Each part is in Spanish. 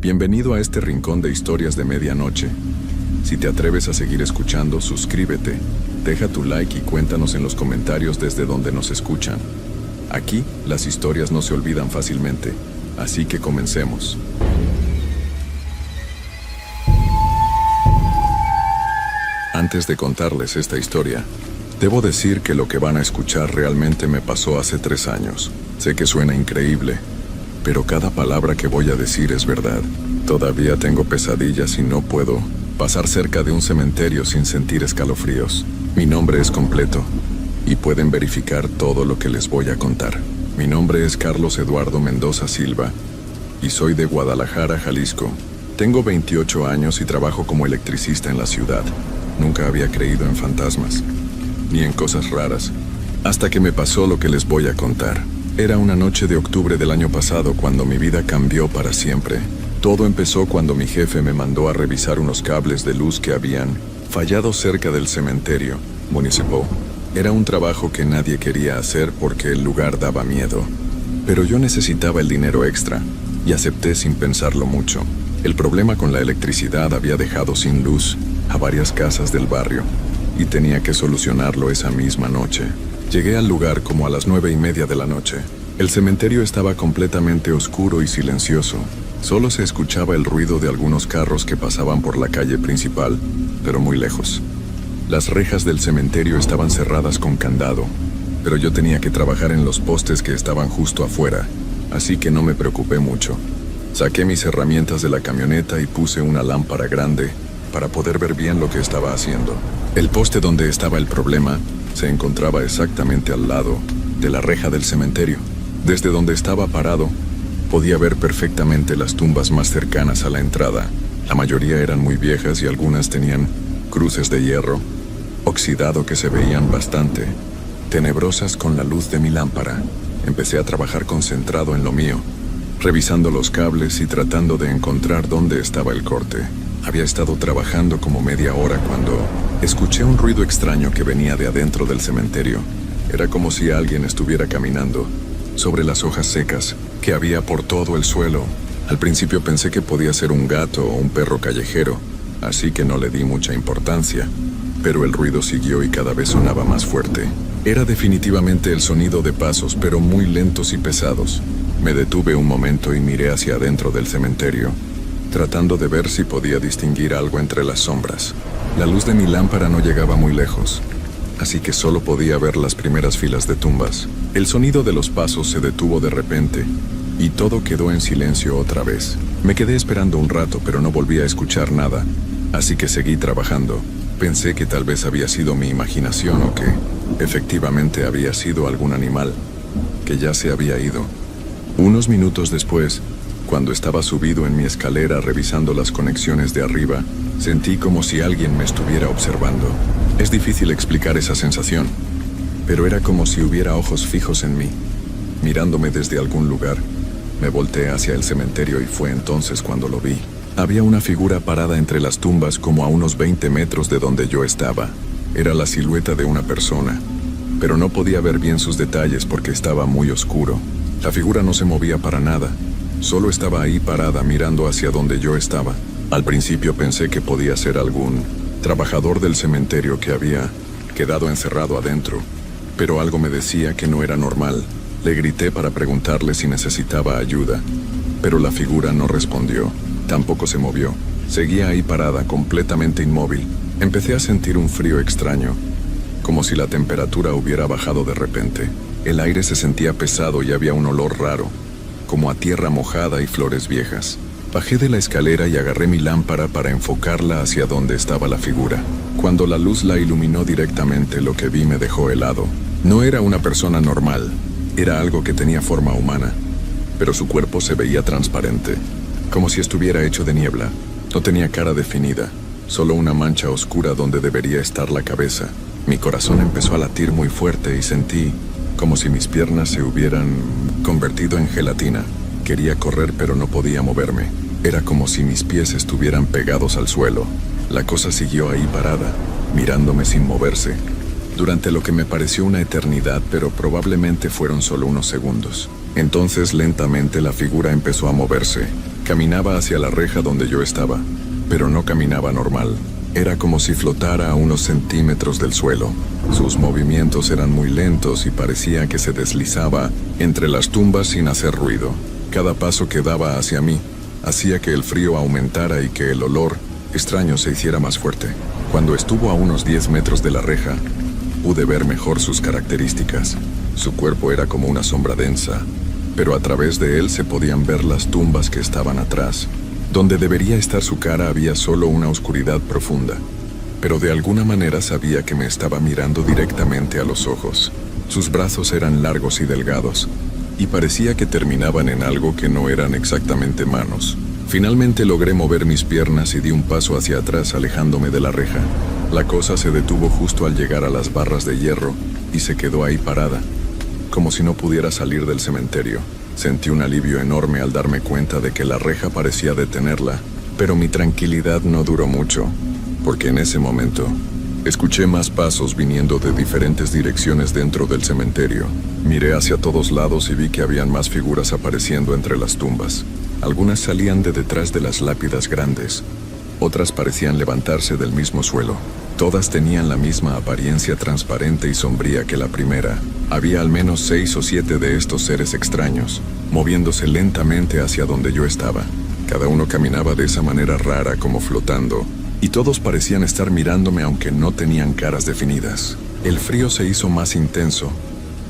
Bienvenido a este rincón de historias de medianoche. Si te atreves a seguir escuchando, suscríbete, deja tu like y cuéntanos en los comentarios desde donde nos escuchan. Aquí, las historias no se olvidan fácilmente, así que comencemos. Antes de contarles esta historia, debo decir que lo que van a escuchar realmente me pasó hace 3 años. Sé que suena increíble, pero cada palabra que voy a decir es verdad. Todavía tengo pesadillas y no puedo pasar cerca de un cementerio sin sentir escalofríos. Mi nombre es completo y pueden verificar todo lo que les voy a contar. Mi nombre es Carlos Eduardo Mendoza Silva y soy de Guadalajara, Jalisco. Tengo 28 años y trabajo como electricista en la ciudad. Nunca había creído en fantasmas, ni en cosas raras, hasta que me pasó lo que les voy a contar. Era una noche de octubre del año pasado cuando mi vida cambió para siempre. Todo empezó cuando mi jefe me mandó a revisar unos cables de luz que habían fallado cerca del cementerio municipal. Era un trabajo que nadie quería hacer porque el lugar daba miedo, pero yo necesitaba el dinero extra y acepté sin pensarlo mucho. El problema con la electricidad había dejado sin luz a varias casas del barrio y tenía que solucionarlo esa misma noche. Llegué al lugar como a las 9:30 de la noche. El cementerio estaba completamente oscuro y silencioso. Solo se escuchaba el ruido de algunos carros que pasaban por la calle principal, pero muy lejos. Las rejas del cementerio estaban cerradas con candado, pero yo tenía que trabajar en los postes que estaban justo afuera, así que no me preocupé mucho. Saqué mis herramientas de la camioneta y puse una lámpara grande para poder ver bien lo que estaba haciendo. El poste donde estaba el problema se encontraba exactamente al lado de la reja del cementerio. Desde donde estaba parado, podía ver perfectamente las tumbas más cercanas a la entrada. La mayoría eran muy viejas y algunas tenían cruces de hierro oxidado que se veían bastante tenebrosas con la luz de mi lámpara. Empecé a trabajar concentrado en lo mío, revisando los cables y tratando de encontrar dónde estaba el corte. Había estado trabajando como media hora cuando escuché un ruido extraño que venía de adentro del cementerio. Era como si alguien estuviera caminando sobre las hojas secas que había por todo el suelo. Al principio pensé que podía ser un gato o un perro callejero, así que no le di mucha importancia. Pero el ruido siguió y cada vez sonaba más fuerte. Era definitivamente el sonido de pasos, pero muy lentos y pesados. Me detuve un momento y miré hacia adentro del cementerio, tratando de ver si podía distinguir algo entre las sombras. La luz de mi lámpara no llegaba muy lejos, así que solo podía ver las primeras filas de tumbas. El sonido de los pasos se detuvo de repente, y todo quedó en silencio otra vez. Me quedé esperando un rato, pero no volví a escuchar nada, así que seguí trabajando. Pensé que tal vez había sido mi imaginación o que, efectivamente, había sido algún animal que ya se había ido. Unos minutos después, cuando estaba subido en mi escalera revisando las conexiones de arriba, sentí como si alguien me estuviera observando. Es difícil explicar esa sensación, pero era como si hubiera ojos fijos en mí, mirándome desde algún lugar. Me volteé hacia el cementerio y fue entonces cuando lo vi. Había una figura parada entre las tumbas como a unos 20 metros de donde yo estaba. Era la silueta de una persona, pero no podía ver bien sus detalles porque estaba muy oscuro. La figura no se movía para nada. Solo estaba ahí parada mirando hacia donde yo estaba. Al principio pensé que podía ser algún trabajador del cementerio que había quedado encerrado adentro, pero algo me decía que no era normal. Le grité para preguntarle si necesitaba ayuda, pero la figura no respondió. Tampoco se movió. Seguía ahí parada, completamente inmóvil. Empecé a sentir un frío extraño, como si la temperatura hubiera bajado de repente. El aire se sentía pesado y había un olor raro, como a tierra mojada y flores viejas. Bajé de la escalera y agarré mi lámpara para enfocarla hacia donde estaba la figura. Cuando la luz la iluminó directamente, lo que vi me dejó helado. No era una persona normal, era algo que tenía forma humana, pero su cuerpo se veía transparente, como si estuviera hecho de niebla. No tenía cara definida, solo una mancha oscura donde debería estar la cabeza. Mi corazón empezó a latir muy fuerte y sentí como si mis piernas se hubieran convertido en gelatina. Quería correr, pero no podía moverme. Era como si mis pies estuvieran pegados al suelo. La cosa siguió ahí parada, mirándome sin moverse, durante lo que me pareció una eternidad, pero probablemente fueron solo unos segundos. Entonces, lentamente, la figura empezó a moverse, Caminaba hacia la reja donde yo estaba, pero no caminaba normal. Era como si flotara a unos centímetros del suelo. Sus movimientos eran muy lentos y parecía que se deslizaba entre las tumbas sin hacer ruido. Cada paso que daba hacia mí hacía que el frío aumentara y que el olor extraño se hiciera más fuerte. Cuando estuvo a unos 10 metros de la reja, pude ver mejor sus características. Su cuerpo era como una sombra densa, pero a través de él se podían ver las tumbas que estaban atrás. Donde debería estar su cara había solo una oscuridad profunda, pero de alguna manera sabía que me estaba mirando directamente a los ojos. Sus brazos eran largos y delgados, y parecía que terminaban en algo que no eran exactamente manos. Finalmente logré mover mis piernas y di un paso hacia atrás, alejándome de la reja. La cosa se detuvo justo al llegar a las barras de hierro y se quedó ahí parada, como si no pudiera salir del cementerio. Sentí un alivio enorme al darme cuenta de que la reja parecía detenerla, pero mi tranquilidad no duró mucho, porque en ese momento escuché más pasos viniendo de diferentes direcciones dentro del cementerio. Miré hacia todos lados y vi que habían más figuras apareciendo entre las tumbas. Algunas salían de detrás de las lápidas grandes, otras parecían levantarse del mismo suelo. Todas tenían la misma apariencia transparente y sombría que la primera. Había al menos 6 o 7 de estos seres extraños, moviéndose lentamente hacia donde yo estaba. Cada uno caminaba de esa manera rara, como flotando, y todos parecían estar mirándome aunque no tenían caras definidas. El frío se hizo más intenso,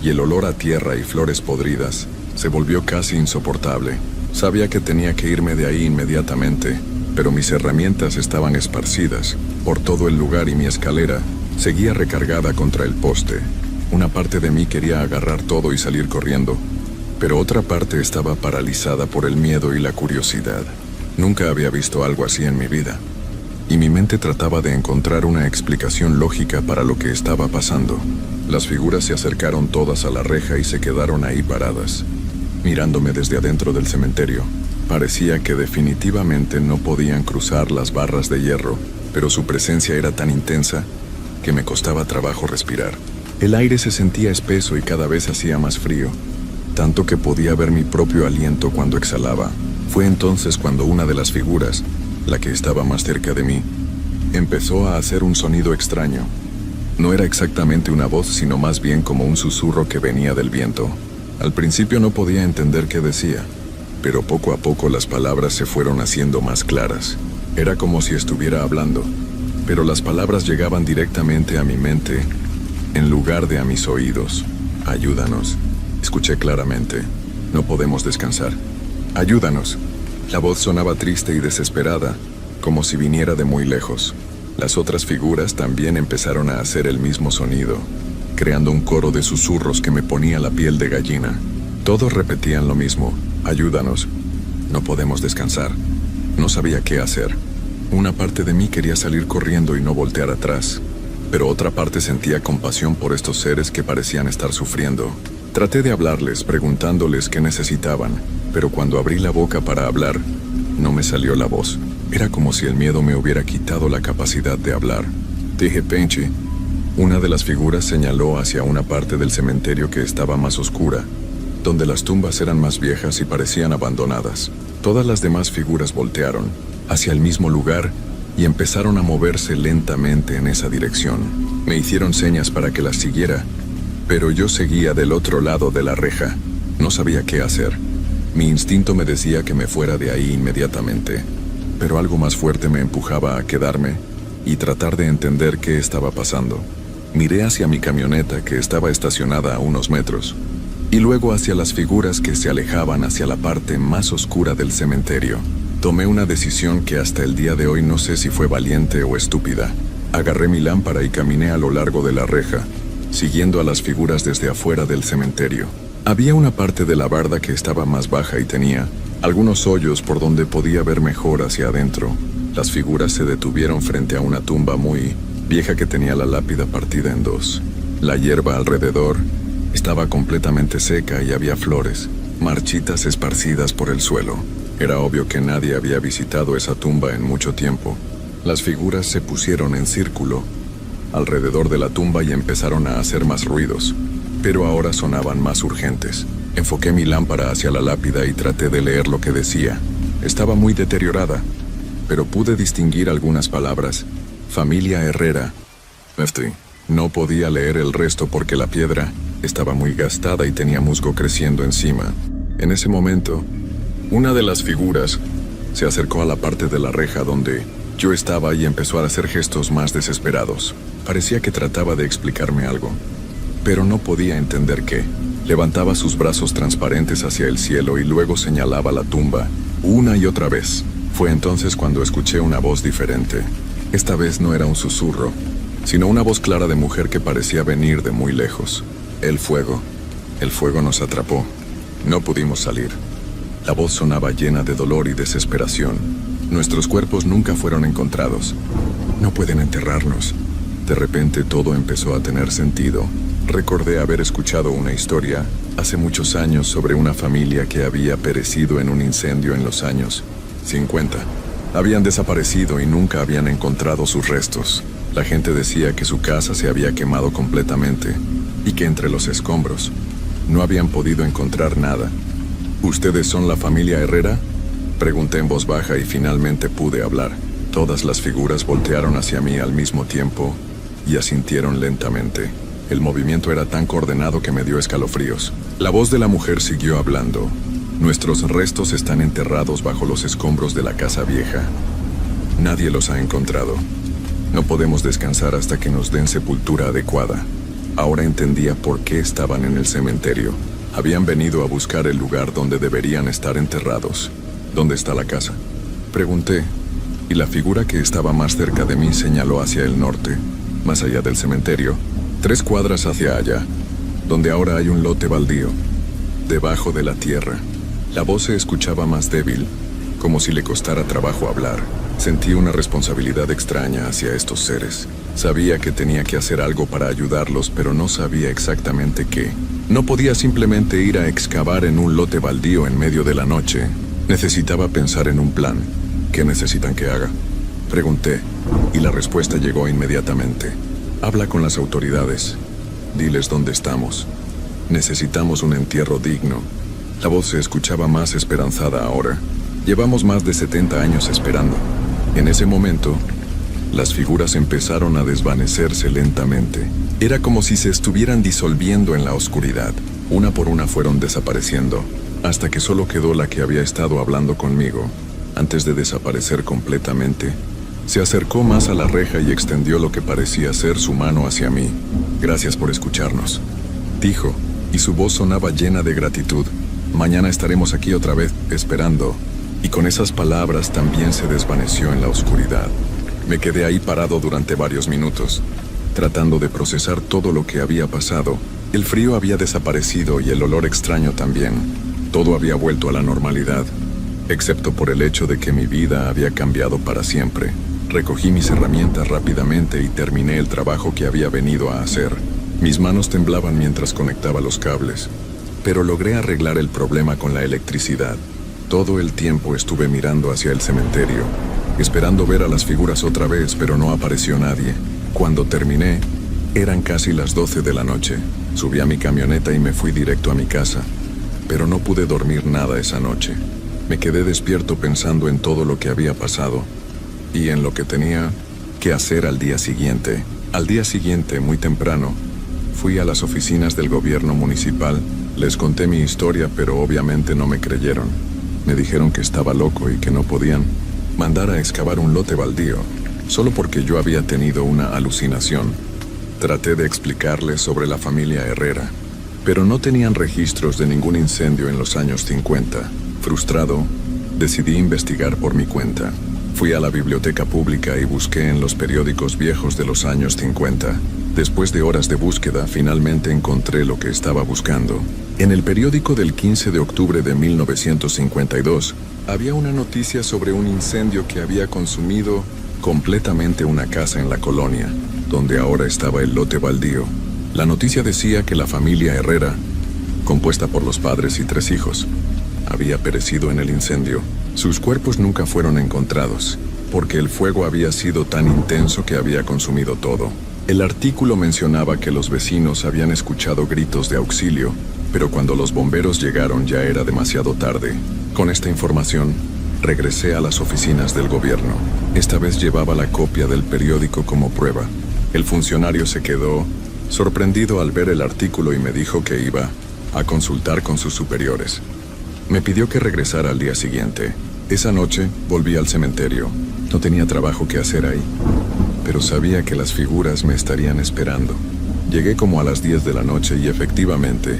y el olor a tierra y flores podridas se volvió casi insoportable. Sabía que tenía que irme de ahí inmediatamente, pero mis herramientas estaban esparcidas por todo el lugar y mi escalera seguía recargada contra el poste. Una parte de mí quería agarrar todo y salir corriendo, pero otra parte estaba paralizada por el miedo y la curiosidad. Nunca había visto algo así en mi vida, y mi mente trataba de encontrar una explicación lógica para lo que estaba pasando. Las figuras se acercaron todas a la reja y se quedaron ahí paradas, mirándome desde adentro del cementerio. Parecía que definitivamente no podían cruzar las barras de hierro, pero su presencia era tan intensa que me costaba trabajo respirar. El aire se sentía espeso y cada vez hacía más frío, tanto que podía ver mi propio aliento cuando exhalaba. Fue entonces cuando una de las figuras, la que estaba más cerca de mí, empezó a hacer un sonido extraño. No era exactamente una voz, sino más bien como un susurro que venía del viento. Al principio no podía entender qué decía, pero poco a poco las palabras se fueron haciendo más claras. Era como si estuviera hablando, pero las palabras llegaban directamente a mi mente, en lugar de a mis oídos. Ayúdanos, escuché claramente. No podemos descansar. Ayúdanos. La voz sonaba triste y desesperada, como si viniera de muy lejos. Las otras figuras también empezaron a hacer el mismo sonido, creando un coro de susurros que me ponía la piel de gallina. Todos repetían lo mismo. Ayúdanos. No podemos descansar. No sabía qué hacer. Una parte de mí quería salir corriendo y no voltear atrás, pero otra parte sentía compasión por estos seres que parecían estar sufriendo. Traté de hablarles, preguntándoles qué necesitaban, pero cuando abrí la boca para hablar, no me salió la voz. Era como si el miedo me hubiera quitado la capacidad de hablar. Dije, Penchi. Una de las figuras señaló hacia una parte del cementerio que estaba más oscura, donde las tumbas eran más viejas y parecían abandonadas. Todas las demás figuras voltearon hacia el mismo lugar y empezaron a moverse lentamente en esa dirección. Me hicieron señas para que las siguiera, pero yo seguía del otro lado de la reja. No sabía qué hacer. Mi instinto me decía que me fuera de ahí inmediatamente, pero algo más fuerte me empujaba a quedarme y tratar de entender qué estaba pasando. Miré hacia mi camioneta que estaba estacionada a unos metros, y luego hacia las figuras que se alejaban hacia la parte más oscura del cementerio. Tomé una decisión que hasta el día de hoy no sé si fue valiente o estúpida. Agarré mi lámpara y caminé a lo largo de la reja, siguiendo a las figuras desde afuera del cementerio. Había una parte de la barda que estaba más baja y tenía algunos hoyos por donde podía ver mejor hacia adentro. Las figuras se detuvieron frente a una tumba muy vieja que tenía la lápida partida en dos. La hierba alrededor estaba completamente seca y había flores marchitas esparcidas por el suelo. Era obvio que nadie había visitado esa tumba en mucho tiempo. Las figuras se pusieron en círculo alrededor de la tumba y empezaron a hacer más ruidos, pero ahora sonaban más urgentes. Enfoqué mi lámpara hacia la lápida y traté de leer lo que decía. Estaba muy deteriorada, pero pude distinguir algunas palabras. Familia Herrera. No podía leer el resto porque la piedra estaba muy gastada y tenía musgo creciendo encima. En ese momento, una de las figuras se acercó a la parte de la reja donde yo estaba y empezó a hacer gestos más desesperados. Parecía que trataba de explicarme algo, pero no podía entender qué. Levantaba sus brazos transparentes hacia el cielo y luego señalaba la tumba, una y otra vez. Fue entonces cuando escuché una voz diferente. Esta vez no era un susurro, sino una voz clara de mujer que parecía venir de muy lejos. El fuego nos atrapó. No pudimos salir. La voz sonaba llena de dolor y desesperación. Nuestros cuerpos nunca fueron encontrados. No pueden enterrarnos. De repente todo empezó a tener sentido. Recordé haber escuchado una historia hace muchos años sobre una familia que había perecido en un incendio en los años 50. Habían desaparecido y nunca habían encontrado sus restos. La gente decía que su casa se había quemado completamente y que entre los escombros no habían podido encontrar nada. ¿Ustedes son la familia Herrera?, pregunté en voz baja y finalmente pude hablar. Todas las figuras voltearon hacia mí al mismo tiempo y asintieron lentamente. El movimiento era tan coordinado que me dio escalofríos. La voz de la mujer siguió hablando. Nuestros restos están enterrados bajo los escombros de la casa vieja. Nadie los ha encontrado. No podemos descansar hasta que nos den sepultura adecuada. Ahora entendía por qué estaban en el cementerio. Habían venido a buscar el lugar donde deberían estar enterrados. ¿Dónde está la casa?, pregunté, y la figura que estaba más cerca de mí señaló hacia el norte, más allá del cementerio, 3 cuadras hacia allá, donde ahora hay un lote baldío, debajo de la tierra. La voz se escuchaba más débil, como si le costara trabajo hablar. Sentí una responsabilidad extraña hacia estos seres. Sabía que tenía que hacer algo para ayudarlos, pero no sabía exactamente qué. No podía simplemente ir a excavar en un lote baldío en medio de la noche. Necesitaba pensar en un plan. ¿Qué necesitan que haga?, pregunté, y la respuesta llegó inmediatamente. Habla con las autoridades. Diles dónde estamos. Necesitamos un entierro digno. La voz se escuchaba más esperanzada ahora. Llevamos más de 70 años esperando. En ese momento, las figuras empezaron a desvanecerse lentamente. Era como si se estuvieran disolviendo en la oscuridad. Una por una fueron desapareciendo, hasta que solo quedó la que había estado hablando conmigo. Antes de desaparecer completamente, se acercó más a la reja y extendió lo que parecía ser su mano hacia mí. «Gracias por escucharnos», dijo, y su voz sonaba llena de gratitud. «Mañana estaremos aquí otra vez, esperando». Y con esas palabras también se desvaneció en la oscuridad. Me quedé ahí parado durante varios minutos, tratando de procesar todo lo que había pasado. El frío había desaparecido y el olor extraño también. Todo había vuelto a la normalidad, excepto por el hecho de que mi vida había cambiado para siempre. Recogí mis herramientas rápidamente y terminé el trabajo que había venido a hacer. Mis manos temblaban mientras conectaba los cables, pero logré arreglar el problema con la electricidad. Todo el tiempo estuve mirando hacia el cementerio, esperando ver a las figuras otra vez, pero no apareció nadie. Cuando terminé, eran casi las 12 de la noche. Subí a mi camioneta y me fui directo a mi casa, pero no pude dormir nada esa noche. Me quedé despierto pensando en todo lo que había pasado y en lo que tenía que hacer al día siguiente. Al día siguiente, muy temprano, fui a las oficinas del gobierno municipal. Les conté mi historia, pero obviamente no me creyeron. Me dijeron que estaba loco y que no podían mandar a excavar un lote baldío, solo porque yo había tenido una alucinación. Traté de explicarles sobre la familia Herrera, pero no tenían registros de ningún incendio en los años 50. Frustrado, decidí investigar por mi cuenta. Fui a la biblioteca pública y busqué en los periódicos viejos de los años 50. Después de horas de búsqueda, finalmente encontré lo que estaba buscando. En el periódico del 15 de octubre de 1952, había una noticia sobre un incendio que había consumido completamente una casa en la colonia, donde ahora estaba el lote baldío. La noticia decía que la familia Herrera, compuesta por los padres y 3 hijos, había perecido en el incendio. Sus cuerpos nunca fueron encontrados, porque el fuego había sido tan intenso que había consumido todo. El artículo mencionaba que los vecinos habían escuchado gritos de auxilio, pero cuando los bomberos llegaron ya era demasiado tarde. Con esta información, Regresé a las oficinas del gobierno. Esta vez llevaba la copia del periódico como prueba. El funcionario se quedó sorprendido al ver el artículo y me dijo que iba a consultar con sus superiores. Me pidió que regresara al día siguiente. Esa noche volví al cementerio. No tenía trabajo que hacer ahí, pero sabía que las figuras me estarían esperando. Llegué como a las 10 de la noche y efectivamente,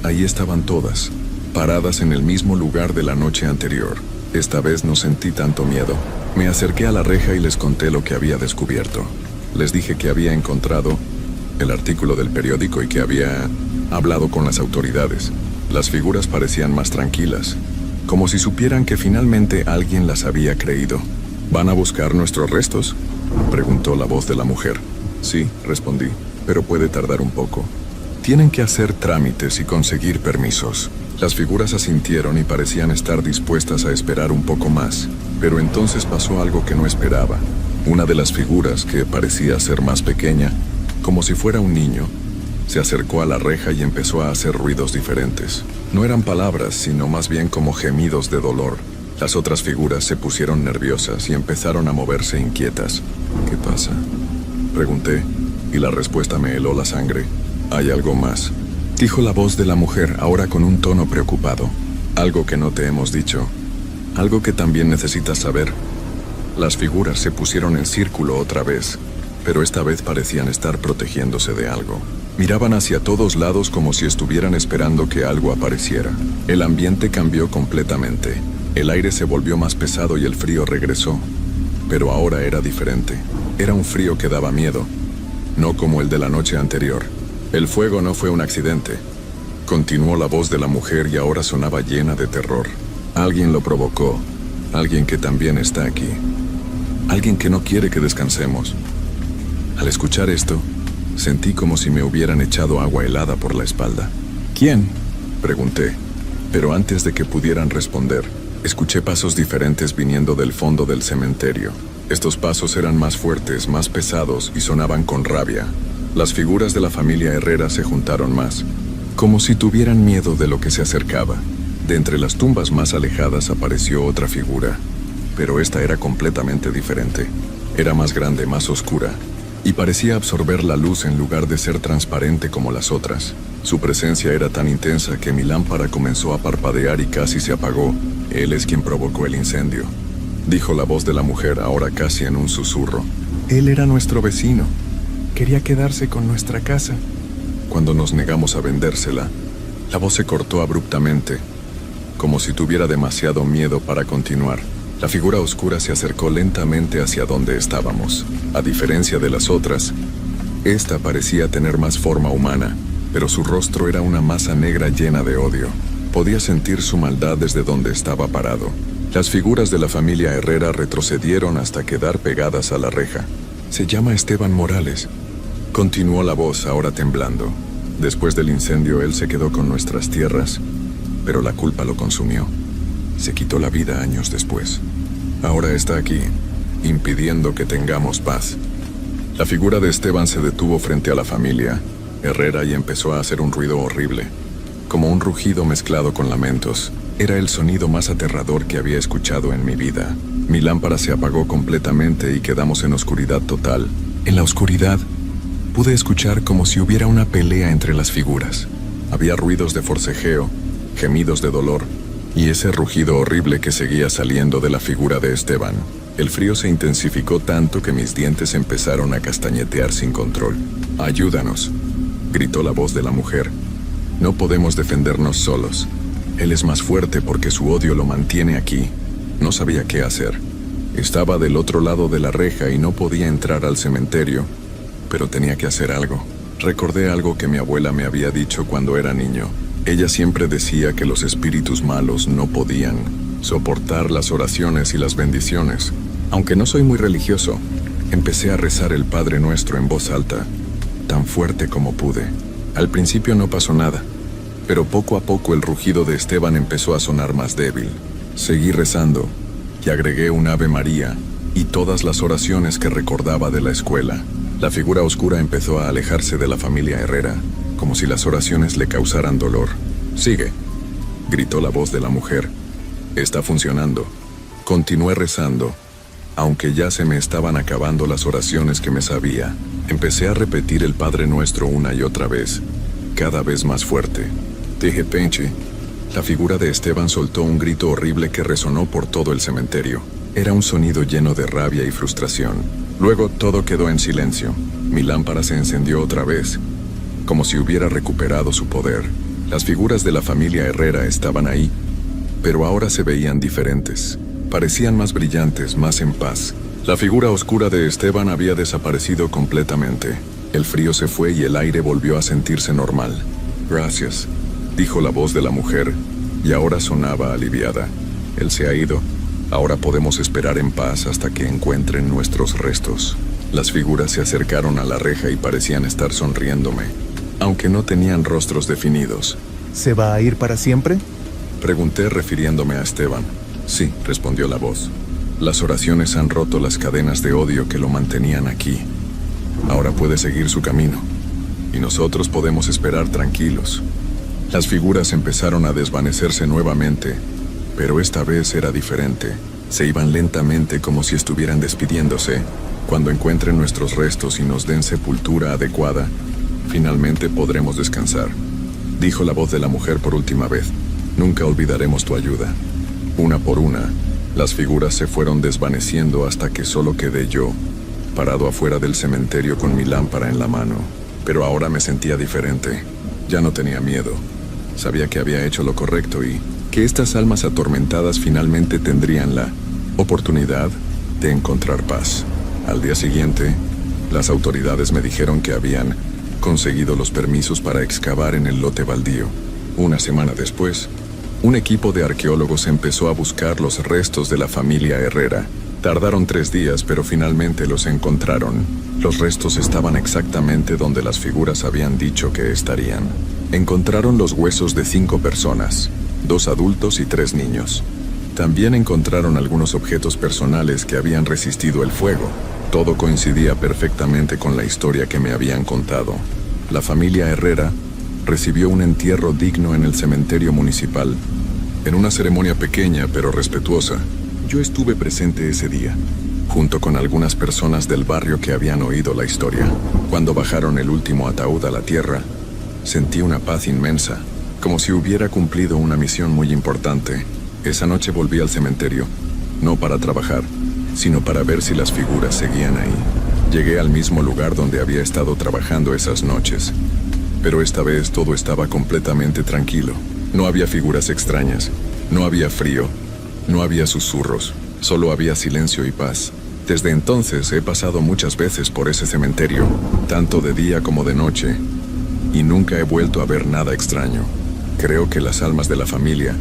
ahí estaban todas, paradas en el mismo lugar de la noche anterior. Esta vez no sentí tanto miedo. Me acerqué a la reja y les conté lo que había descubierto. Les dije que había encontrado el artículo del periódico y que había hablado con las autoridades. Las figuras parecían más tranquilas, como si supieran que finalmente alguien las había creído. ¿Van a buscar nuestros restos?, preguntó la voz de la mujer. Sí, respondí, pero puede tardar un poco. Tienen que hacer trámites y conseguir permisos. Las figuras asintieron y parecían estar dispuestas a esperar un poco más, pero entonces pasó algo que no esperaba. Una de las figuras, que parecía ser más pequeña, como si fuera un niño, se acercó a la reja y empezó a hacer ruidos diferentes. No eran palabras, sino más bien como gemidos de dolor. Las otras figuras se pusieron nerviosas y empezaron a moverse inquietas. ¿Qué pasa?, pregunté, y la respuesta me heló la sangre. Hay algo más, dijo la voz de la mujer, ahora con un tono preocupado. Algo que no te hemos dicho. Algo que también necesitas saber. Las figuras se pusieron en círculo otra vez, pero esta vez parecían estar protegiéndose de algo. Miraban hacia todos lados como si estuvieran esperando que algo apareciera. El ambiente cambió completamente. El aire se volvió más pesado y el frío regresó. Pero ahora era diferente. Era un frío que daba miedo, no como el de la noche anterior. El fuego no fue un accidente. Continuó la voz de la mujer y ahora sonaba llena de terror. Alguien lo provocó. Alguien que también está aquí. Alguien que no quiere que descansemos. Al escuchar esto, sentí como si me hubieran echado agua helada por la espalda. ¿Quién?, pregunté, pero antes de que pudieran responder, escuché pasos diferentes viniendo del fondo del cementerio. Estos pasos eran más fuertes, más pesados y sonaban con rabia. Las figuras de la familia Herrera se juntaron más, como si tuvieran miedo de lo que se acercaba. De entre las tumbas más alejadas apareció otra figura, pero esta era completamente diferente. Era más grande, más oscura, y parecía absorber la luz en lugar de ser transparente como las otras. Su presencia era tan intensa que mi lámpara comenzó a parpadear y casi se apagó. Él es quien provocó el incendio, dijo la voz de la mujer, ahora casi en un susurro. Él era nuestro vecino. Quería quedarse con nuestra casa. Cuando nos negamos a vendérsela, la voz se cortó abruptamente, como si tuviera demasiado miedo para continuar. La figura oscura se acercó lentamente hacia donde estábamos. A diferencia de las otras, esta parecía tener más forma humana, pero su rostro era una masa negra llena de odio. Podía sentir su maldad desde donde estaba parado. Las figuras de la familia Herrera retrocedieron hasta quedar pegadas a la reja. Se llama Esteban Morales, continuó la voz, ahora temblando. Después del incendio él se quedó con nuestras tierras, pero la culpa lo consumió. Se quitó la vida años después. Ahora está aquí, impidiendo que tengamos paz. La figura de Esteban se detuvo frente a la familia Herrera y empezó a hacer un ruido horrible, como un rugido mezclado con lamentos. Era el sonido más aterrador que había escuchado en mi vida. Mi lámpara se apagó completamente y quedamos en oscuridad total. En la oscuridad, pude escuchar como si hubiera una pelea entre las figuras. Había ruidos de forcejeo, gemidos de dolor, y ese rugido horrible que seguía saliendo de la figura de Esteban. El frío se intensificó tanto que mis dientes empezaron a castañetear sin control. «Ayúdanos», gritó la voz de la mujer. «No podemos defendernos solos. Él es más fuerte porque su odio lo mantiene aquí». No sabía qué hacer. Estaba del otro lado de la reja y no podía entrar al cementerio, pero tenía que hacer algo. Recordé algo que mi abuela me había dicho cuando era niño. Ella siempre decía que los espíritus malos no podían soportar las oraciones y las bendiciones. Aunque no soy muy religioso, empecé a rezar el Padre Nuestro en voz alta, tan fuerte como pude. Al principio no pasó nada, pero poco a poco el rugido de Esteban empezó a sonar más débil. Seguí rezando y agregué un Ave María y todas las oraciones que recordaba de la escuela. La figura oscura empezó a alejarse de la familia Herrera, como si las oraciones le causaran dolor. «Sigue», gritó la voz de la mujer. «Está funcionando. Continué rezando, aunque ya se me estaban acabando las oraciones que me sabía. Empecé a repetir el Padre Nuestro una y otra vez, cada vez más fuerte. De repente, la figura de Esteban soltó un grito horrible que resonó por todo el cementerio. Era un sonido lleno de rabia y frustración. Luego todo quedó en silencio. Mi lámpara se encendió otra vez, como si hubiera recuperado su poder. Las figuras de la familia Herrera estaban ahí, pero ahora se veían diferentes. Parecían más brillantes, más en paz. La figura oscura de Esteban había desaparecido completamente. El frío se fue y el aire volvió a sentirse normal. Gracias, dijo la voz de la mujer, y ahora sonaba aliviada. Él se ha ido. Ahora podemos esperar en paz hasta que encuentren nuestros restos. Las figuras se acercaron a la reja y parecían estar sonriéndome, aunque no tenían rostros definidos. ¿Se va a ir para siempre? Pregunté refiriéndome a Esteban. Sí, respondió la voz. Las oraciones han roto las cadenas de odio que lo mantenían aquí. Ahora puede seguir su camino, y nosotros podemos esperar tranquilos. Las figuras empezaron a desvanecerse nuevamente, pero esta vez era diferente. Se iban lentamente como si estuvieran despidiéndose. Cuando encuentren nuestros restos y nos den sepultura adecuada, finalmente podremos descansar. Dijo la voz de la mujer por última vez. Nunca olvidaremos tu ayuda. Una por una, las figuras se fueron desvaneciendo hasta que solo quedé yo, parado afuera del cementerio con mi lámpara en la mano. Pero ahora me sentía diferente. Ya no tenía miedo. Sabía que había hecho lo correcto y que estas almas atormentadas finalmente tendrían la oportunidad de encontrar paz. Al día siguiente, las autoridades me dijeron que habían conseguido los permisos para excavar en el lote baldío. Una semana después, un equipo de arqueólogos empezó a buscar los restos de la familia Herrera. Tardaron 3 días, pero finalmente los encontraron. Los restos estaban exactamente donde las figuras habían dicho que estarían. Encontraron los huesos de 5 personas, 2 adultos y 3 niños. También encontraron algunos objetos personales que habían resistido el fuego. Todo coincidía perfectamente con la historia que me habían contado. La familia Herrera recibió un entierro digno en el cementerio municipal, en una ceremonia pequeña pero respetuosa. Yo estuve presente ese día, junto con algunas personas del barrio que habían oído la historia. Cuando bajaron el último ataúd a la tierra, sentí una paz inmensa, como si hubiera cumplido una misión muy importante. Esa noche volví al cementerio, no para trabajar, sino para ver si las figuras seguían ahí. Llegué al mismo lugar donde había estado trabajando esas noches, pero esta vez todo estaba completamente tranquilo. No había figuras extrañas, no había frío, no había susurros, solo había silencio y paz. Desde entonces he pasado muchas veces por ese cementerio, tanto de día como de noche, y nunca he vuelto a ver nada extraño. Creo que las almas de la familia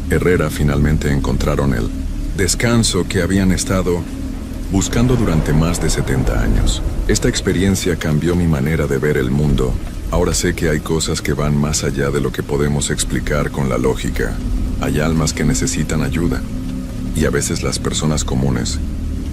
Herrera finalmente encontraron el descanso que habían estado buscando durante más de 70 años. Esta experiencia cambió mi manera de ver el mundo. Ahora sé que hay cosas que van más allá de lo que podemos explicar con la lógica. Hay almas que necesitan ayuda, y a veces las personas comunes,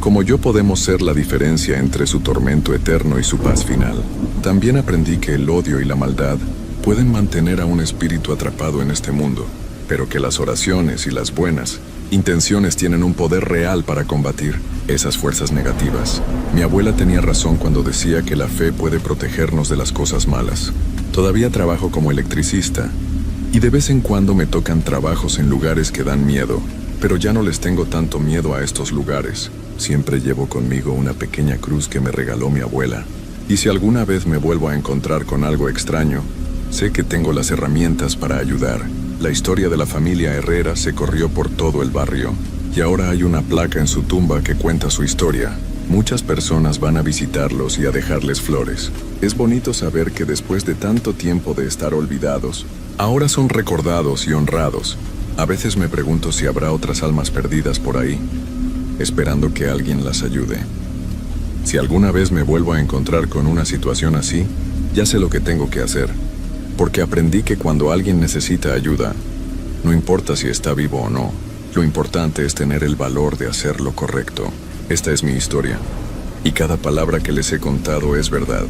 como yo, podemos ser la diferencia entre su tormento eterno y su paz final. También aprendí que el odio y la maldad pueden mantener a un espíritu atrapado en este mundo, pero que las oraciones y las buenas intenciones tienen un poder real para combatir esas fuerzas negativas. Mi abuela tenía razón cuando decía que la fe puede protegernos de las cosas malas. Todavía trabajo como electricista, y de vez en cuando me tocan trabajos en lugares que dan miedo, pero ya no les tengo tanto miedo a estos lugares. Siempre llevo conmigo una pequeña cruz que me regaló mi abuela, y si alguna vez me vuelvo a encontrar con algo extraño, sé que tengo las herramientas para ayudar. La historia de la familia Herrera se corrió por todo el barrio, y ahora hay una placa en su tumba que cuenta su historia. Muchas personas van a visitarlos y a dejarles flores. Es bonito saber que después de tanto tiempo de estar olvidados, ahora son recordados y honrados. A veces me pregunto si habrá otras almas perdidas por ahí, esperando que alguien las ayude. Si alguna vez me vuelvo a encontrar con una situación así, ya sé lo que tengo que hacer, porque aprendí que cuando alguien necesita ayuda, no importa si está vivo o no, lo importante es tener el valor de hacer lo correcto. Esta es mi historia, y cada palabra que les he contado es verdad.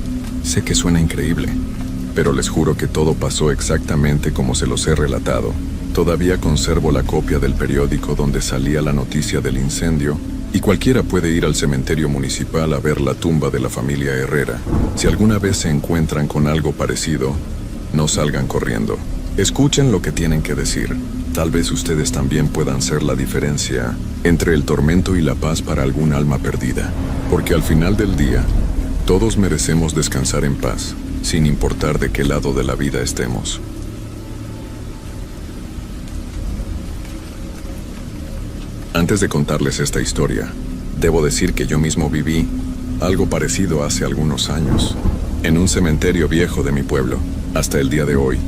Sé que suena increíble, pero les juro que todo pasó exactamente como se los he relatado. Todavía conservo la copia del periódico donde salía la noticia del incendio, y cualquiera puede ir al cementerio municipal a ver la tumba de la familia Herrera. Si alguna vez se encuentran con algo parecido, no salgan corriendo. Escuchen lo que tienen que decir. Tal vez ustedes también puedan ser la diferencia entre el tormento y la paz para algún alma perdida. Porque al final del día, todos merecemos descansar en paz, sin importar de qué lado de la vida estemos. Antes de contarles esta historia, debo decir que yo mismo viví algo parecido hace algunos años, en un cementerio viejo de mi pueblo. Hasta el día de hoy,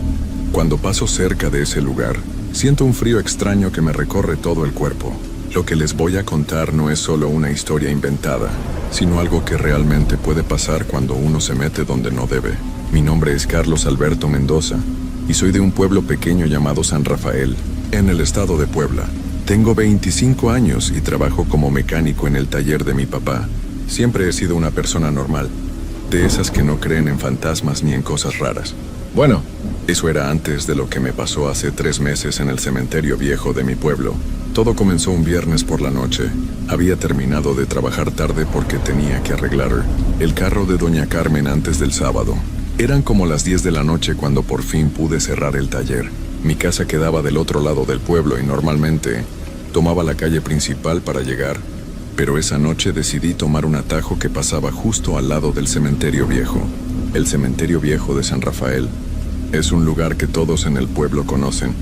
cuando paso cerca de ese lugar, siento un frío extraño que me recorre todo el cuerpo. Lo que les voy a contar no es solo una historia inventada, sino algo que realmente puede pasar cuando uno se mete donde no debe. Mi nombre es Carlos Alberto Mendoza, y soy de un pueblo pequeño llamado San Rafael, en el estado de Puebla. Tengo 25 años y trabajo como mecánico en el taller de mi papá. Siempre he sido una persona normal, de esas que no creen en fantasmas ni en cosas raras. Bueno, eso era antes de lo que me pasó hace 3 meses en el cementerio viejo de mi pueblo. Todo comenzó un viernes por la noche. Había terminado de trabajar tarde porque tenía que arreglar el carro de doña Carmen antes del sábado. Eran como las 10 de la noche cuando por fin pude cerrar el taller. Mi casa quedaba del otro lado del pueblo y normalmente tomaba la calle principal para llegar, pero esa noche decidí tomar un atajo que pasaba justo al lado del cementerio viejo. El cementerio viejo de San Rafael es un lugar que todos en el pueblo conocen,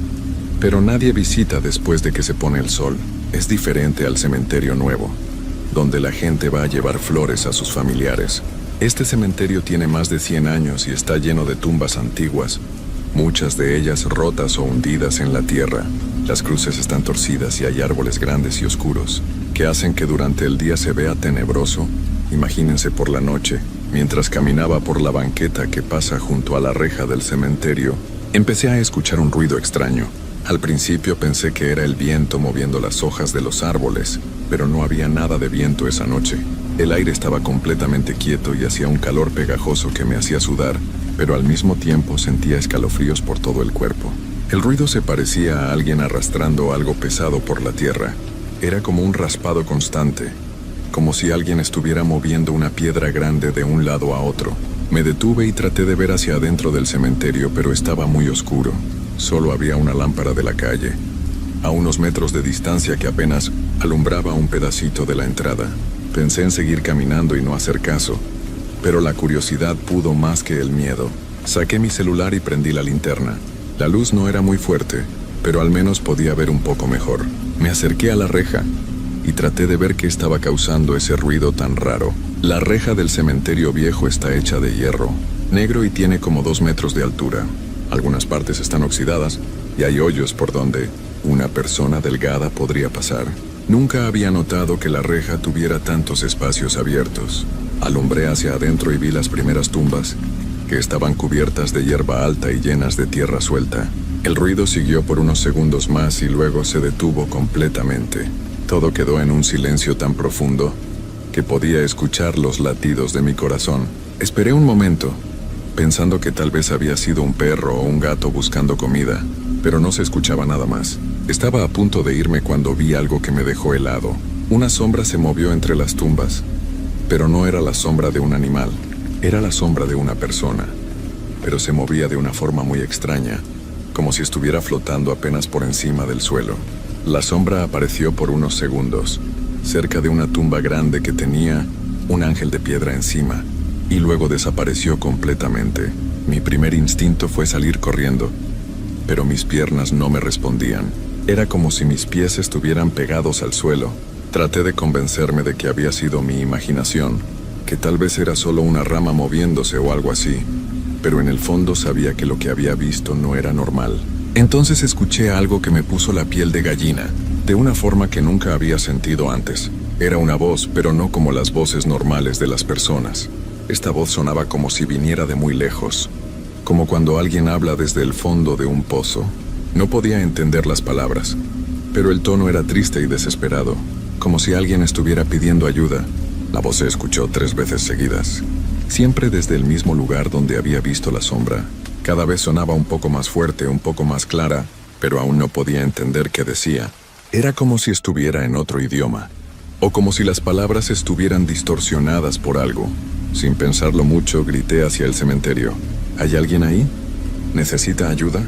pero nadie visita después de que se pone el sol. Es diferente al cementerio nuevo, donde la gente va a llevar flores a sus familiares. Este cementerio tiene más de 100 años y está lleno de tumbas antiguas, muchas de ellas rotas o hundidas en la tierra. Las cruces están torcidas y hay árboles grandes y oscuros, que hacen que durante el día se vea tenebroso. Imagínense por la noche, mientras caminaba por la banqueta que pasa junto a la reja del cementerio, empecé a escuchar un ruido extraño. Al principio pensé que era el viento moviendo las hojas de los árboles, pero no había nada de viento esa noche. El aire estaba completamente quieto y hacía un calor pegajoso que me hacía sudar, pero al mismo tiempo sentía escalofríos por todo el cuerpo. El ruido se parecía a alguien arrastrando algo pesado por la tierra. Era como un raspado constante, como si alguien estuviera moviendo una piedra grande de un lado a otro. Me detuve y traté de ver hacia adentro del cementerio, pero estaba muy oscuro. Solo había una lámpara de la calle, a unos metros de distancia, que apenas alumbraba un pedacito de la entrada. Pensé en seguir caminando y no hacer caso, pero la curiosidad pudo más que el miedo. Saqué mi celular y prendí la linterna. La luz no era muy fuerte, pero al menos podía ver un poco mejor. Me acerqué a la reja y traté de ver qué estaba causando ese ruido tan raro. La reja del cementerio viejo está hecha de hierro, negro, y tiene como 2 metros de altura. Algunas partes están oxidadas y hay hoyos por donde una persona delgada podría pasar. Nunca había notado que la reja tuviera tantos espacios abiertos. Alumbré hacia adentro y vi las primeras tumbas, que estaban cubiertas de hierba alta y llenas de tierra suelta. El ruido siguió por unos segundos más y luego se detuvo completamente. Todo quedó en un silencio tan profundo que podía escuchar los latidos de mi corazón. Esperé un momento, pensando que tal vez había sido un perro o un gato buscando comida, pero no se escuchaba nada más. Estaba a punto de irme cuando vi algo que me dejó helado. Una sombra se movió entre las tumbas, pero no era la sombra de un animal. Era la sombra de una persona, pero se movía de una forma muy extraña, como si estuviera flotando apenas por encima del suelo. La sombra apareció por unos segundos, cerca de una tumba grande que tenía un ángel de piedra encima, y luego desapareció completamente. Mi primer instinto fue salir corriendo, pero mis piernas no me respondían. Era como si mis pies estuvieran pegados al suelo. Traté de convencerme de que había sido mi imaginación, que tal vez era solo una rama moviéndose o algo así, pero en el fondo sabía que lo que había visto no era normal. Entonces escuché algo que me puso la piel de gallina, de una forma que nunca había sentido antes. Era una voz, pero no como las voces normales de las personas. Esta voz sonaba como si viniera de muy lejos, como cuando alguien habla desde el fondo de un pozo. No podía entender las palabras, pero el tono era triste y desesperado, como si alguien estuviera pidiendo ayuda. La voz se escuchó 3 veces seguidas, siempre desde el mismo lugar donde había visto la sombra. Cada vez sonaba un poco más fuerte, un poco más clara, pero aún no podía entender qué decía. Era como si estuviera en otro idioma, o como si las palabras estuvieran distorsionadas por algo. Sin pensarlo mucho, grité hacia el cementerio. ¿Hay alguien ahí? ¿Necesita ayuda?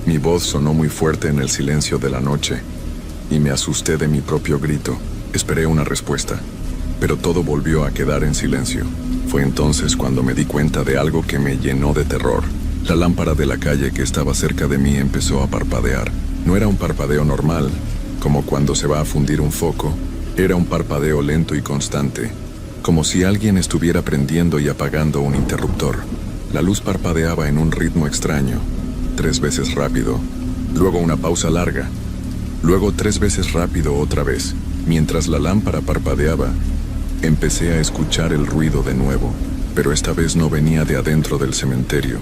Mi voz sonó muy fuerte en el silencio de la noche, y me asusté de mi propio grito. Esperé una respuesta, pero todo volvió a quedar en silencio. Fue entonces cuando me di cuenta de algo que me llenó de terror. La lámpara de la calle que estaba cerca de mí empezó a parpadear. No era un parpadeo normal, como cuando se va a fundir un foco. Era un parpadeo lento y constante, como si alguien estuviera prendiendo y apagando un interruptor. La luz parpadeaba en un ritmo extraño, 3 veces rápido, luego una pausa larga, luego 3 veces rápido otra vez. Mientras la lámpara parpadeaba, empecé a escuchar el ruido de nuevo, pero esta vez no venía de adentro del cementerio,